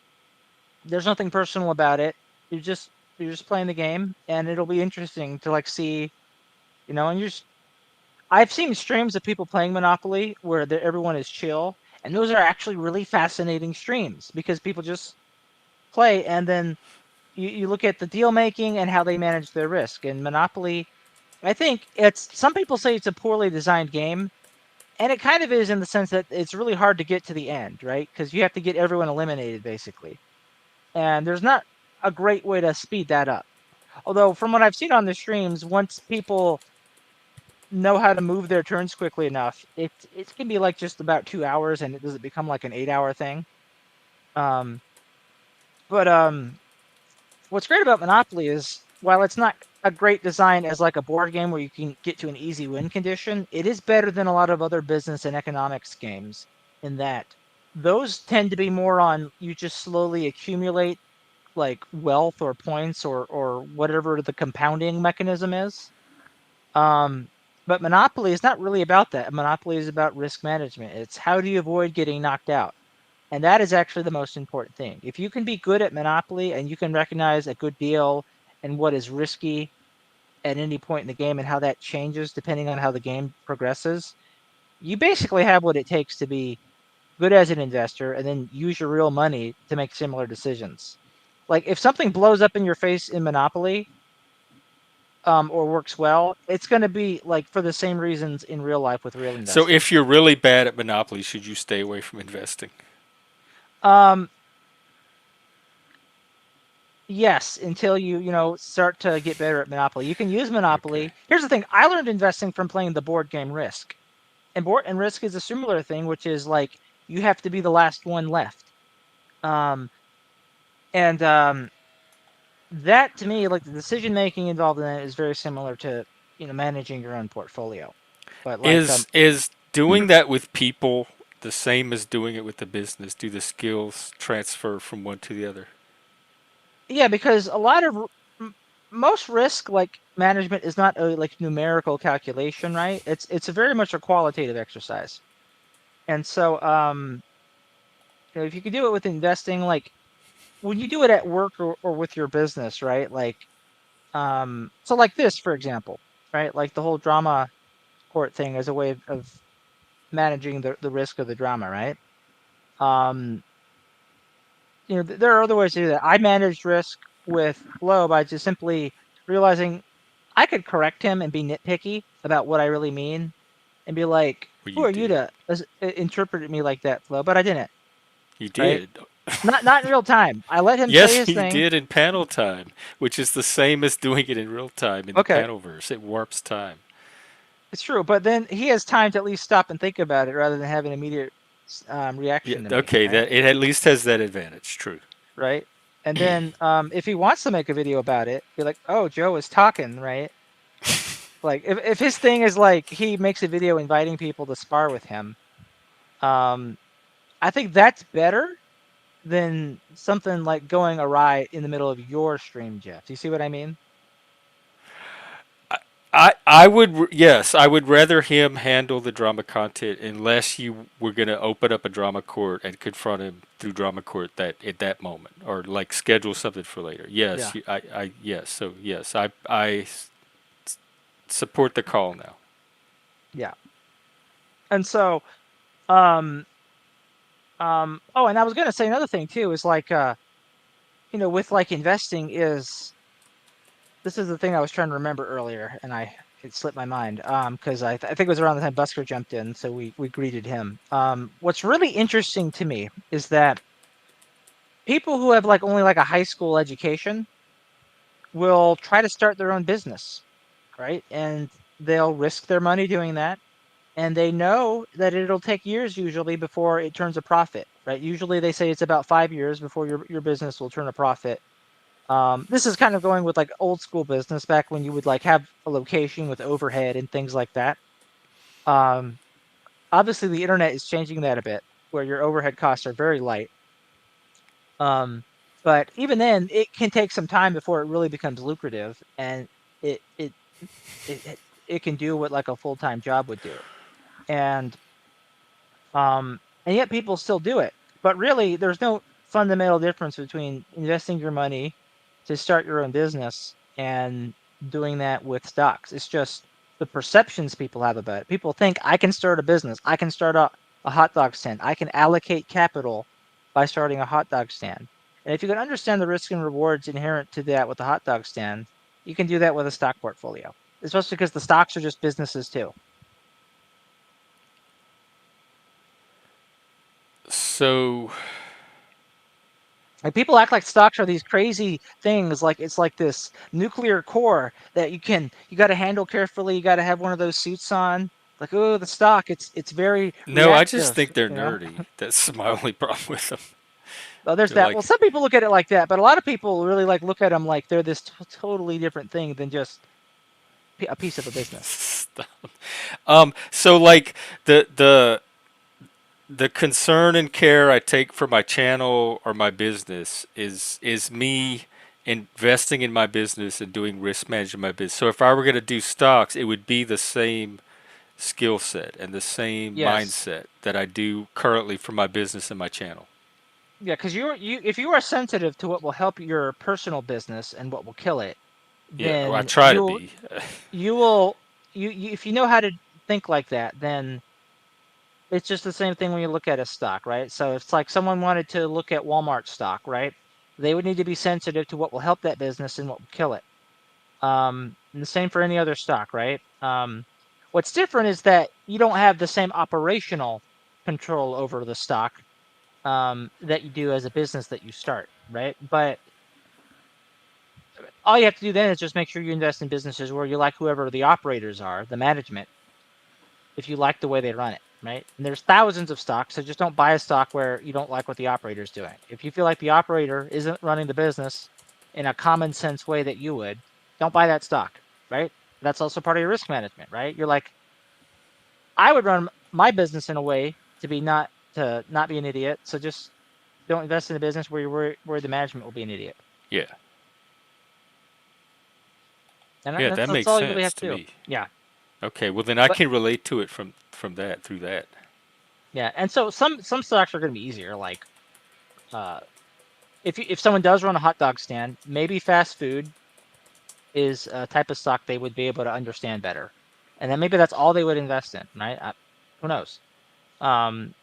there's nothing personal about it. You're just playing the game, and it'll be interesting to like see, and I've seen streams of people playing Monopoly where everyone is chill, and those are actually really fascinating streams because people just play, and then you look at the deal making and how they manage their risk. And Monopoly, I think some people say it's a poorly designed game, and it kind of is in the sense that it's really hard to get to the end, right? Because you have to get everyone eliminated basically, and there's not a great way to speed that up. Although from what I've seen on the streams, once people know how to move their turns quickly enough, it can be like just about 2 hours, and it doesn't become like an 8 hour thing. Um, but what's great about Monopoly is while it's not a great design as like a board game where you can get to an easy win condition, it is better than a lot of other business and economics games in that those tend to be more on you just slowly accumulate like wealth or points or whatever the compounding mechanism is. Um, but Monopoly is not really about that. Monopoly is about risk management. It's how do you avoid getting knocked out? And that is actually the most important thing. If you can be good at Monopoly and you can recognize a good deal and what is risky at any point in the game and how that changes depending on how the game progresses, you basically have what it takes to be good as an investor and then use your real money to make similar decisions. Like if something blows up in your face in Monopoly, or works well, it's going to be like for the same reasons in real life with real So investing. if you're really bad at Monopoly, should you stay away from investing? Um, yes, until start to get better at Monopoly. You can use Okay. Monopoly. Here's the thing: I learned investing from playing the board game Risk, and Risk is a similar thing, which is like you have to be the last one left. Um, and that to me, like the decision making involved in it, is very similar to managing your own portfolio. But like Is doing that with people the same as doing it with the business? Do the skills transfer from one to the other? yeah, because a lot of most risk like management is not a like numerical calculation, right? It's a very much a qualitative exercise. And so if you could do it with investing, like when you do it at work or with your business, right? Like so like this, for example, right? Like the whole drama court thing as a way of managing the risk of the drama, right? Um, there are other ways to do that. I managed risk with Flo by just simply realizing I could correct him and be nitpicky about what I really mean and be like, Well, "Who you are you did. to interpret me like that, Flo?" But I didn't, You right? did. Not in real time. I let him say Yes, his you thing. did in panel time, which is the same as doing it in real time in the Okay, panel verse. It warps time. it's true. But then he has time to at least stop and think about it rather than have an immediate Yeah, reaction to me, okay, right? that it at least has that advantage. True. Right. And then if he wants to make a video about it, be like, "Oh, Joe is talking," right? Like if his thing is like he makes a video inviting people to spar with him, um, I think that's better than something like going awry in the middle of your stream, Jeff. Do you see what I mean? I would yes, I would rather him handle the drama content unless you were going to open up a drama court and confront him through drama court that at that moment or like schedule something for later. Yeah, Yes, I yes, so yes, support the call now. yeah. And so, um, oh, and I was gonna say another thing too is like, with like investing is this is the thing I was trying to remember earlier, and it slipped my mind. Because I think it was around the time Busker jumped in, so we greeted him. What's really interesting to me is that people who have like only like a high school education will try to start their own business, right? And they'll risk their money doing that. And they know that it'll take years usually before it turns a profit, right? Usually they say it's about 5 years before your business will turn a profit. This is kind of going with like old school business back when you would like have a location with overhead and things like that. Um, Obviously the internet is changing that a bit, where your overhead costs are very light. Um, But even then, it can take some time before it really becomes lucrative, and it it it can do what like a full-time job would do. And and yet people still do it. But really, there's no fundamental difference between investing your money to start your own business and doing that with stocks. It's just the perceptions people have about it. People think I can start a business, I can start a hot dog stand, I can allocate capital by starting a hot dog stand. And if you can understand the risks and rewards inherent to that with the hot dog stand, you can do that with a stock portfolio, especially because the stocks are just businesses too. So Like people act like stocks are these crazy things, like it's like this nuclear core that you got to handle carefully. You got to have one of those suits on. Like, oh, the stock, it's very no, I just reactive, think they're you know. nerdy. That's my only problem with them. Well, there's They're that. Well, like some people look at it like that, but a lot of people really like look at them like they're this totally different thing than just a piece of a business. stuff. So like the concern and care I take for my channel or my business is me investing in my business and doing risk management in my business. So if I were going to do stocks, it would be the same skill set and the same Yes. mindset that I do currently for my business and my channel. Yeah, because you if you are sensitive to what will help your personal business and what will kill it, Yeah, well, I then try to be. you will you if you know how to think like that, then it's just the same thing when you look at a stock, right? So it's like someone wanted to look at Walmart stock, right? They would need to be sensitive to what will help that business and what will kill it. And the same for any other stock, right? What's different is that you don't have the same operational control over the stock that you do as a business that you start, right? But all you have to do then is just make sure you invest in businesses where you like whoever the operators are, the management, if you like the way they run it, right? And there's thousands of stocks, so just don't buy a stock where you don't like what the operator's doing. If you feel like the operator isn't running the business in a common sense way that you would, don't buy that stock, right? That's also part of your risk management, right? You're like, I would run my business in a way to not be an idiot. So just don't invest in a business where where the management will be an idiot. Yeah, And yeah, that that's makes all you really have sense to to do. me. Yeah. Okay, well then I But can relate to it from that through that. yeah, and so some stocks are going to be easier. Like uh, if someone does run a hot dog stand, maybe fast food is a type of stock they would be able to understand better, and then maybe that's all they would invest in, right? Who knows? Um,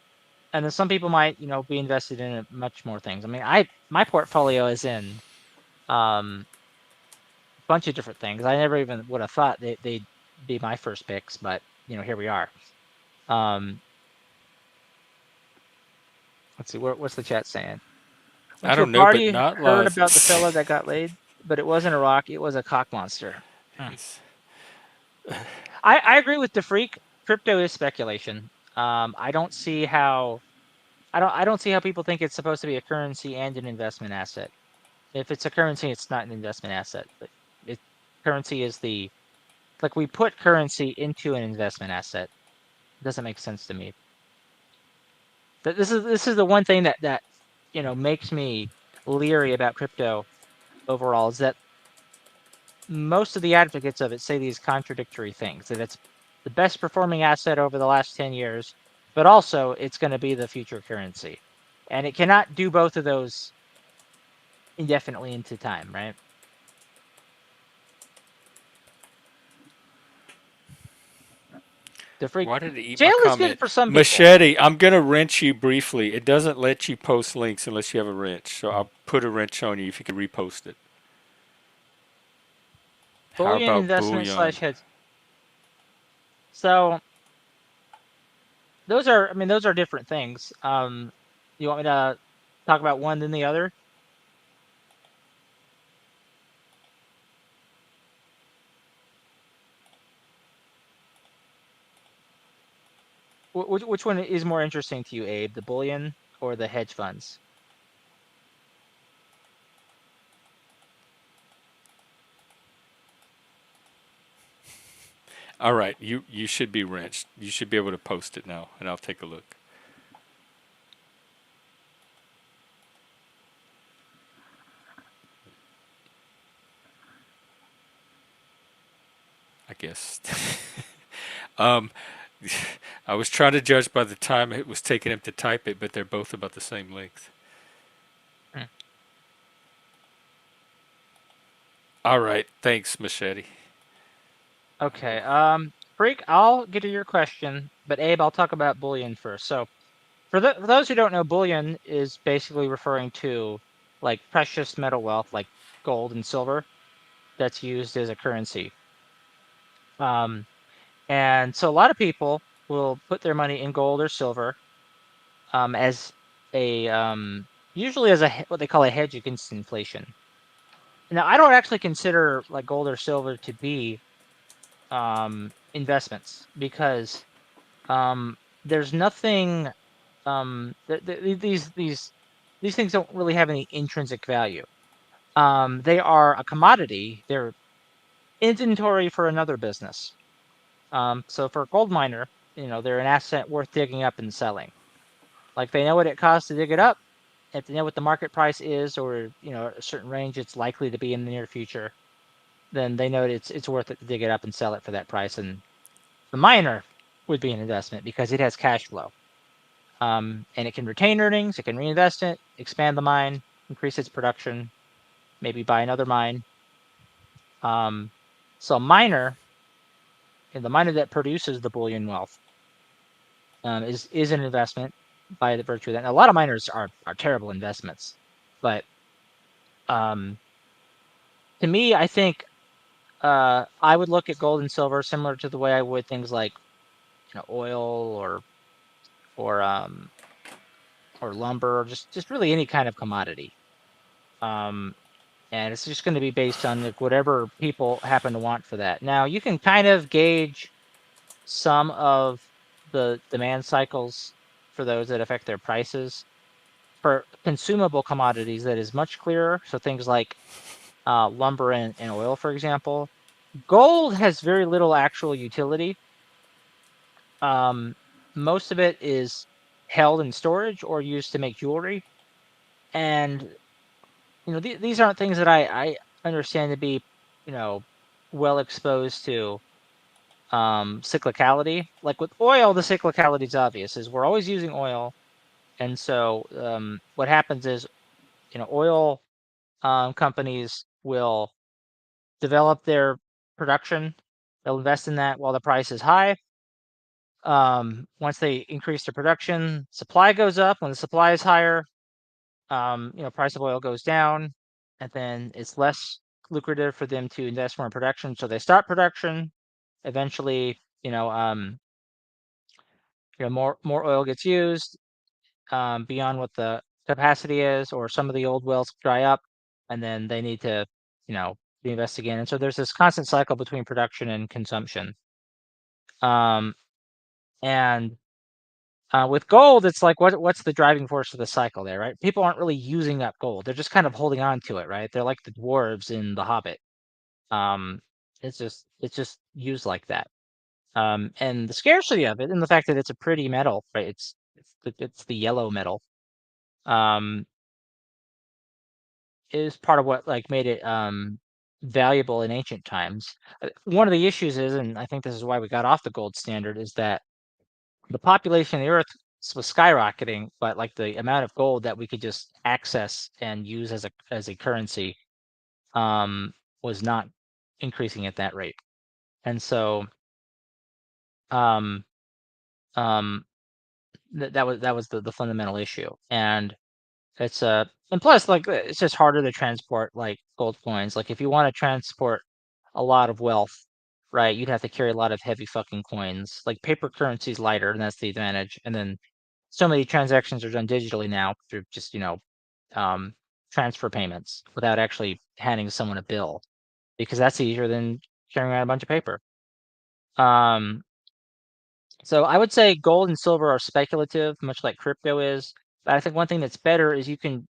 and then some people might, be invested in much more things. I mean, my portfolio is in a bunch of different things. I never even would have thought they'd be my first picks, but here we are. Um, let's see, what's the chat saying? Went I to a don't know, but party, not heard about the laws. fella that got laid, but it wasn't a rock, it was a cock monster. Hmm. I agree with the freak. Crypto is speculation. I don't see how I don't see how people think it's supposed to be a currency and an investment asset. If it's a currency, it's not an investment asset. But it currency is like we put currency into an investment asset. It doesn't make sense to me. But this is the one thing that makes me leery about crypto overall is that most of the advocates of it say these contradictory things, that it's the best performing asset over the last 10 years, but also it's going to be the future currency. And it cannot do both of those indefinitely into time, right? The freak Why did it eat my jail is good comment? for some people. Machete, I'm going to wrench you briefly. It doesn't let you post links unless you have a wrench. So I'll put a wrench on you if you can repost it. How Bullion about investment slash bullion? heads. So those are different things. You want me to talk about one than the other? Which one is more interesting to you, Abe? The bullion or the hedge funds? All right, you should be wrenched. You should be able to post it now, and I'll take a look. guess. um, I was trying to judge by the time it was taking him to type it, but they're both about the same length. Hmm. All right, thanks, Machete. Okay. Freak, I'll get to your question, but Abe, I'll talk about bullion first. So, for those who don't know, bullion is basically referring to like precious metal wealth, like gold and silver, that's used as a currency. Um, and so a lot of people will put their money in gold or silver, as a usually as what they call a hedge against inflation. Now, I don't actually consider like gold or silver to be investments because there's nothing these things don't really have any intrinsic value. They are a commodity. They're inventory for another business. So for a gold miner, they're an asset worth digging up and selling. Like they know what it costs to dig it up. If they know what the market price is, or a certain range it's likely to be in the near future, then they know it's worth it to dig it up and sell it for that price. And the miner would be an investment because it has cash flow. And it can retain earnings, it can reinvest it, expand the mine, increase its production, maybe buy another mine. So a miner, and the miner that produces the bullion wealth, is an investment by the virtue of that. Now, a lot of miners are terrible investments, but um, to me, I think I would look at gold and silver similar to the way I would things like oil or um, or lumber, or just really any kind of commodity. Um, and it's just going to be based on like whatever people happen to want for that. Now, you can kind of gauge some of the demand cycles for those that affect their prices. For consumable commodities, that is much clearer. So things like lumber and oil, for example. Gold has very little actual utility. Um, Most of it is held in storage or used to make jewelry. And these aren't things that I understand to be you know well exposed to cyclicality. Like with oil, the cyclicality is obvious, is we're always using oil. And so what happens is oil companies will develop their production, they'll invest in that while the price is high. Once they increase their production, supply goes up. When the supply is higher, price of oil goes down, and then it's less lucrative for them to invest more in production. So they stop production. Eventually, more oil gets used beyond what the capacity is, or some of the old wells dry up, and then they need to, reinvest again. And so there's this constant cycle between production and consumption. Um, and With gold, it's like what's the driving force of the cycle there, right? People aren't really using up gold; they're just kind of holding on to it, right? They're like the dwarves in The Hobbit. Um, it's just used like that. And the scarcity of it, and the fact that it's a pretty metal, right? It's the yellow metal. Um, is part of what like made it valuable in ancient times. One of the issues is, and I think this is why we got off the gold standard, is that the population of the Earth was skyrocketing, but like the amount of gold that we could just access and use as a currency um, was not increasing at that rate. And so um, um, that was the fundamental issue. And and plus, like, it's just harder to transport like gold coins. Like if you want to transport a lot of wealth, right, you'd have to carry a lot of heavy fucking coins. Like paper currency is lighter, and that's the advantage. And then so many transactions are done digitally now through just um, transfer payments without actually handing someone a bill, because that's easier than carrying around a bunch of paper. Um, so I would say gold and silver are speculative, much like crypto is. But I think one thing that's better is you can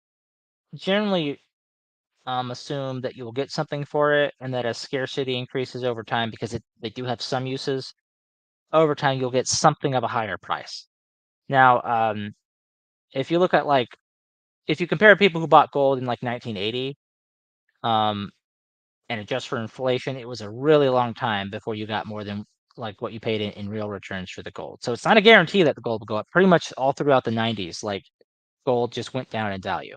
generally assume that you will get something for it, and that as scarcity increases over time, because they do have some uses, over time you'll get something of a higher price. Now, if you look at if you compare people who bought gold in like 1980, um, and adjust for inflation, it was a really long time before you got more than like what you paid in real returns for the gold. So it's not a guarantee that the gold will go up. Pretty much all throughout the 90s, like gold just went down in value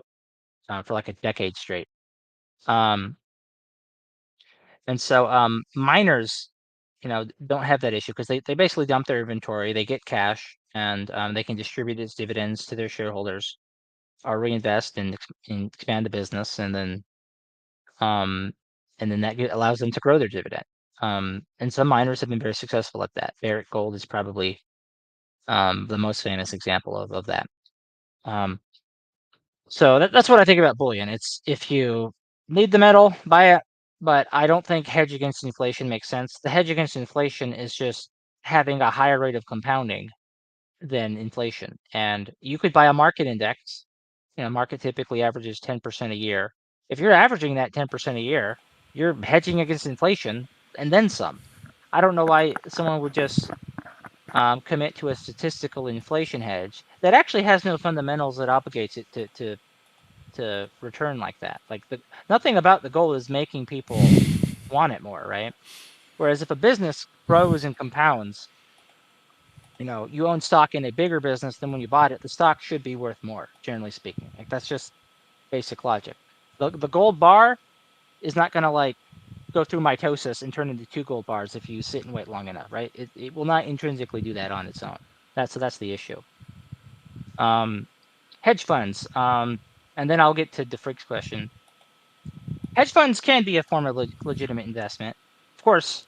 for like a decade straight. And so miners, don't have that issue because they basically dump their inventory, they get cash, and they can distribute its dividends to their shareholders or reinvest and expand the business, um, and then that allows them to grow their dividend. And some miners have been very successful at that. Barrick Gold is probably the most famous example of that. So that's what I think about bullion. It's if you need the metal, buy it. But I don't think hedge against inflation makes sense. The hedge against inflation is just having a higher rate of compounding than inflation. And you could buy a market index. Market typically averages 10% a year. If you're averaging that 10% a year, you're hedging against inflation and then some. I don't know why someone would just commit to a statistical inflation hedge that actually has no fundamentals that obligates it to return like that. Like nothing about the goal is making people want it more, right? Whereas if a business grows and compounds, you own stock in a bigger business than when you bought it, the stock should be worth more, generally speaking. Like that's just basic logic. The gold bar is not going to like go through mitosis and turn into 2 gold bars if you sit and wait long enough, right? It will not intrinsically do that on its own. That's the issue. Hedge funds. And then I'll get to the freaks question. Hedge funds can be a form of legitimate investment. Of course,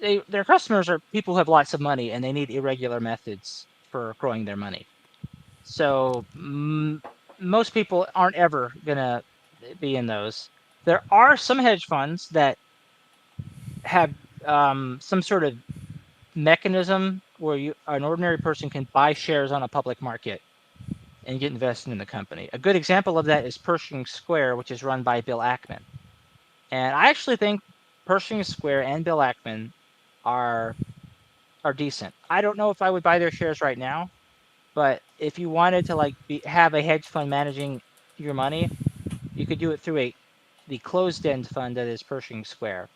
their customers are people who have lots of money and they need irregular methods for growing their money. So most people aren't ever going to be in those. There are some hedge funds that have some sort of mechanism where an ordinary person can buy shares on a public market and get invested in the company. A good example of that is Pershing Square, which is run by Bill Ackman. And I actually think Pershing Square and Bill Ackman are decent. I don't know if I would buy their shares right now, but if you wanted to have a hedge fund managing your money, you could do it through the closed-end fund that is Pershing Square.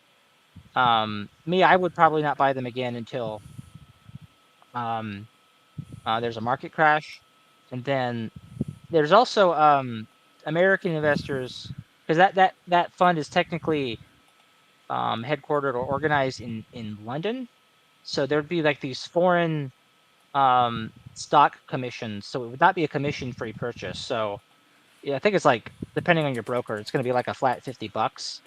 I would probably not buy them again until there's a market crash, and then there's also American investors, because that fund is technically headquartered or organized in London. So there'd be like these foreign stock commissions. So it would not be a commission-free purchase. So yeah, I think it's like, depending on your broker, it's going to be like a flat $50.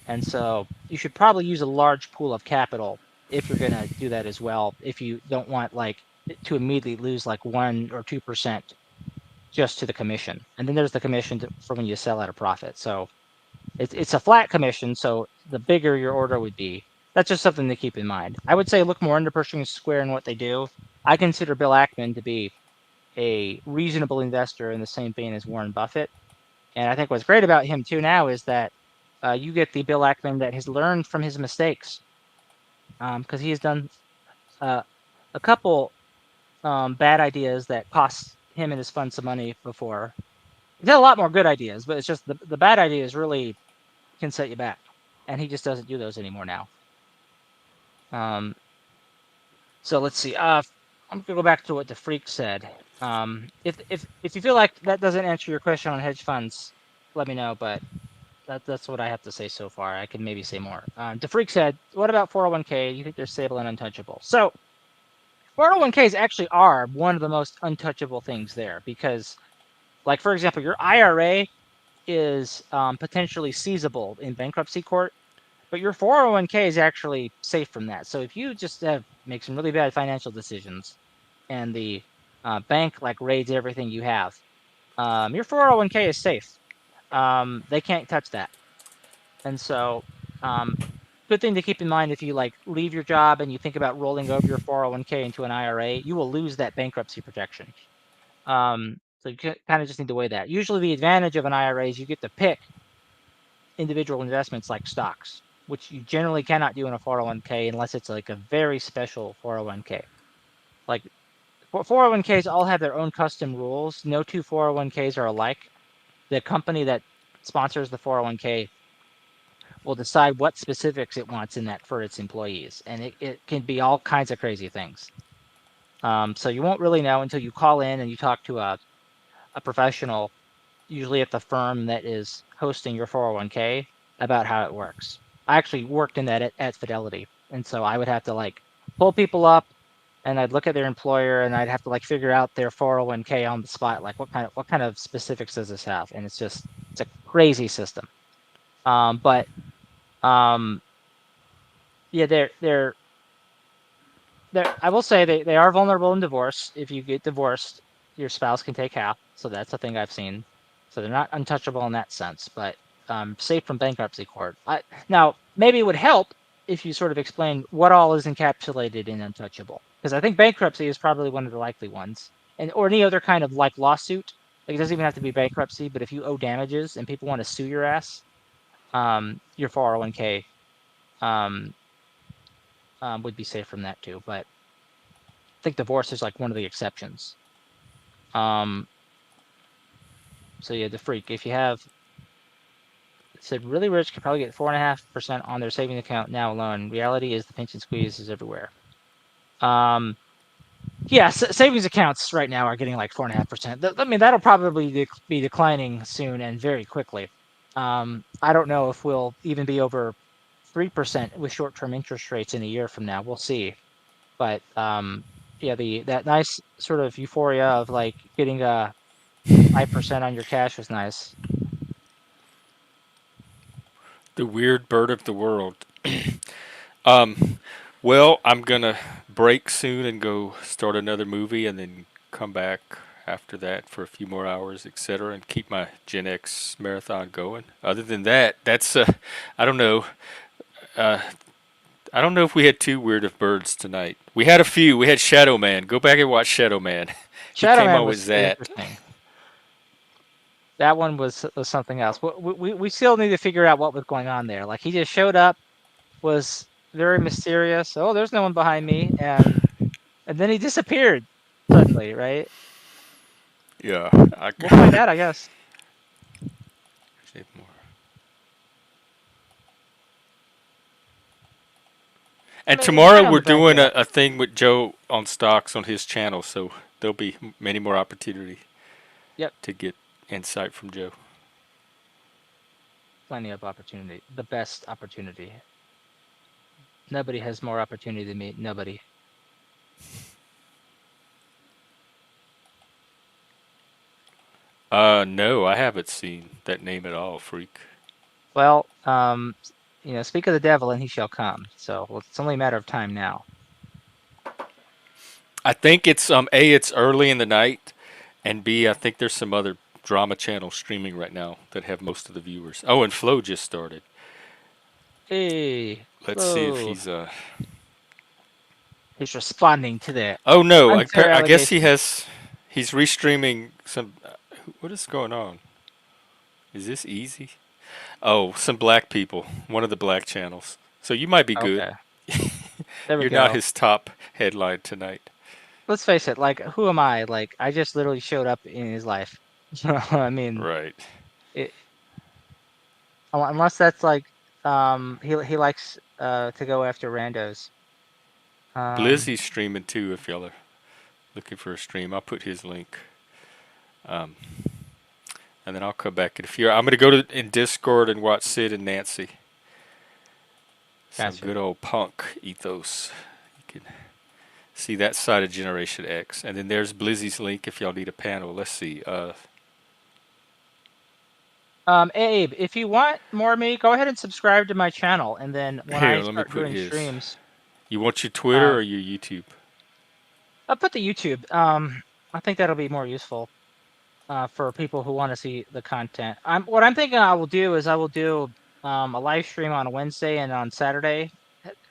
And so you should probably use a large pool of capital if you're going to do that as well. If you don't want to immediately lose like 1 or 2% just to the commission. And then there's the commission for when you sell at a profit. So it's a flat commission. So the bigger your order would be, that's just something to keep in mind. I would say look more into Pershing Square and what they do. I consider Bill Ackman to be a reasonable investor in the same vein as Warren Buffett. And I think what's great about him too now is that you get the Bill Ackman that has learned from his mistakes, because he has done a couple bad ideas that cost him and his fund some money before. He's had a lot more good ideas, but it's just the bad ideas really can set you back, and he just doesn't do those anymore now. So let's see. I'm gonna go back to what the freak said. If you feel like that doesn't answer your question on hedge funds, let me know. But that's what I have to say so far. I can maybe say more. The freak said, "What about 401k? You think they're stable and untouchable?" So 401ks actually are one of the most untouchable things there because, like for example, your IRA is potentially seizable in bankruptcy court, but your 401k is actually safe from that. So if you just make some really bad financial decisions, and the bank raids everything you have, your 401k is safe. They can't touch that. And so, good thing to keep in mind if you leave your job and you think about rolling over your 401k into an IRA, you will lose that bankruptcy protection. So you kind of just need to weigh that. Usually the advantage of an IRA is you get to pick individual investments like stocks, which you generally cannot do in a 401k unless it's like a very special 401k. Like 401ks all have their own custom rules. No two 401ks are alike. The company that sponsors the 401k will decide what specifics it wants in that for its employees, and it can be all kinds of crazy things. So you won't really know until you call in and you talk to a professional, usually at the firm that is hosting your 401k, about how it works. I actually worked in that at Fidelity, and so I would have to like pull people up, and I'd look at their employer, and I'd have to like figure out their 401k on the spot, like what kind of specifics does this have? And it's a crazy system. But yeah, I will say they are vulnerable in divorce. If you get divorced, your spouse can take half. So that's a thing I've seen. So they're not untouchable in that sense, but safe from bankruptcy court. Now, maybe it would help if you sort of explain what all is encapsulated in untouchable, because I think bankruptcy is probably one of the likely ones, and or any other kind of like lawsuit. Like it doesn't even have to be bankruptcy, but if you owe damages and people want to sue your ass, your 401k um, would be safe from that too. But I think divorce is like one of the exceptions. Um, so yeah, the freak. If you have, it said really rich could probably get 4.5% on their savings account now alone. Reality is the pension squeeze is everywhere. Yeah, savings accounts right now are getting like 4.5%. I mean, that'll probably be declining soon and very quickly. I don't know if we'll even be over 3% with short-term interest rates in a year from now. We'll see. But yeah, that nice sort of euphoria of like getting a 5% on your cash was nice. The weird bird of the world. Um, well, I'm gonna break soon and go start another movie, and then come back after that for a few more hours, etc., and keep my Gen X marathon going. Other than that, that's I don't know. Uh, I don't know if we had too weird of birds tonight. We had a few. We had Shadow Man. Go back and watch Shadow Man. He Shadow came Man on with was that. interesting. That one was something else. We still need to figure out what was going on there. Like he just showed up, was very mysterious. Oh, there's no one behind me, and then he disappeared suddenly. Right? Yeah, I We'll find out, I guess. save more. I And mean, it's tomorrow right on we're the back doing hill. a thing with Joe on stocks on his channel, so there'll be many more opportunity Yep, to get insight from Joe. plenty of opportunity. The best opportunity. Nobody has more opportunity than me. Nobody. No, I haven't seen that name at all, freak. Well, speak of the devil, and he shall come. So well, it's only a matter of time now. I think it's A, it's early in the night, and B, I think there's some other drama channels streaming right now that have most of the viewers. Oh, and Flo just started. Hey, Let's see if Flo. he's. He's responding to the Oh no, unfair I guess he allegation. has. He's restreaming some. What is going on? Is this easy? Oh, some black people. One of the black channels. So you might be good. Okay, there we You're not go. his top headline tonight. Let's face it. Like, who am I? Like, I just literally showed up in his life. I mean, Right. it, unless that's like, he likes to go after randos. Blizzy's streaming too if y'all are looking for a stream. I'll put his link. Um, and then I'll come back in a few. I'm going to go to in Discord and watch Sid and Nancy. Some Gotcha. good old punk ethos. You can see that side of Generation X. And then there's Blizzy's link if y'all need a panel. Let's see. Abe, if you want more of me, go ahead and subscribe to my channel, and then when I Here, let me start put doing his. streams, You want your Twitter uh, or your YouTube? I'll put the YouTube. I think that'll be more useful for people who want to see the content. What I'm thinking I will do is I will do a live stream on a Wednesday and on Saturday.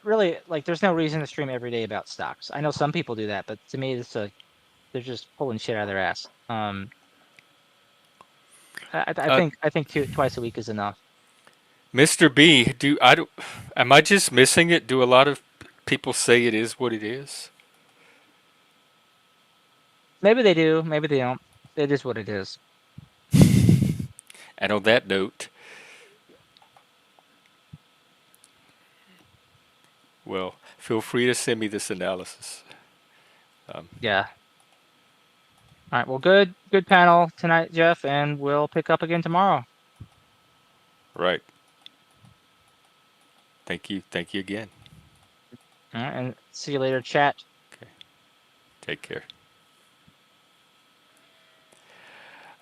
Really, like, there's no reason to stream every day about stocks. I know some people do that, but to me, they're just pulling shit out of their ass. Uh, I think twice a week is enough. Mr. B, am I just missing it? Do a lot of people say it is what it is? Maybe they do, maybe they don't. It is what it is. And on that note, Well, feel free to send me this analysis. Yeah. All right. Well, good panel tonight, Jeff, and we'll pick up again tomorrow. Right. Thank you. Thank you again. All right, and see you later, chat. Okay. Take care.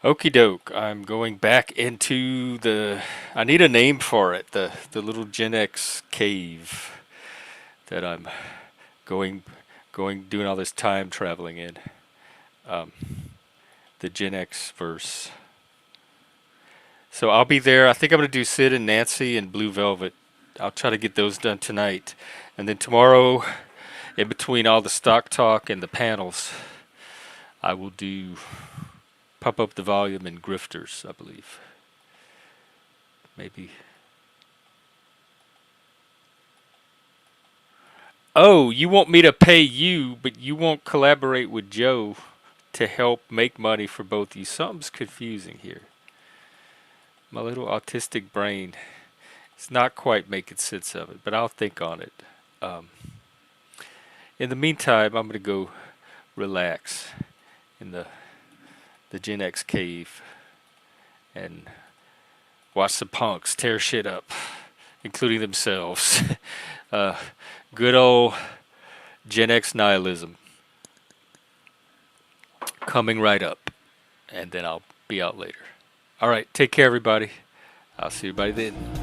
Okie doke. I'm going back into the. I need a name for it. The little Gen X cave that I'm going doing all this time traveling in. The Gen X verse. So I'll be there. I think I'm gonna do Sid and Nancy and Blue Velvet. I'll try to get those done tonight, and then tomorrow, in between all the stock talk and the panels, I will do Pump Up the Volume and Grifters, I believe. Maybe. Oh, you want me to pay you, but you won't collaborate with Joe to help make money for both you. Something's confusing here. My little autistic brain is not quite making sense of it, but I'll think on it. In the meantime, I'm going to go relax in the Gen X cave and watch some punks tear shit up, including themselves. Good old Gen X nihilism coming right up, and then I'll be out later. All right, take care, everybody. I'll see everybody then.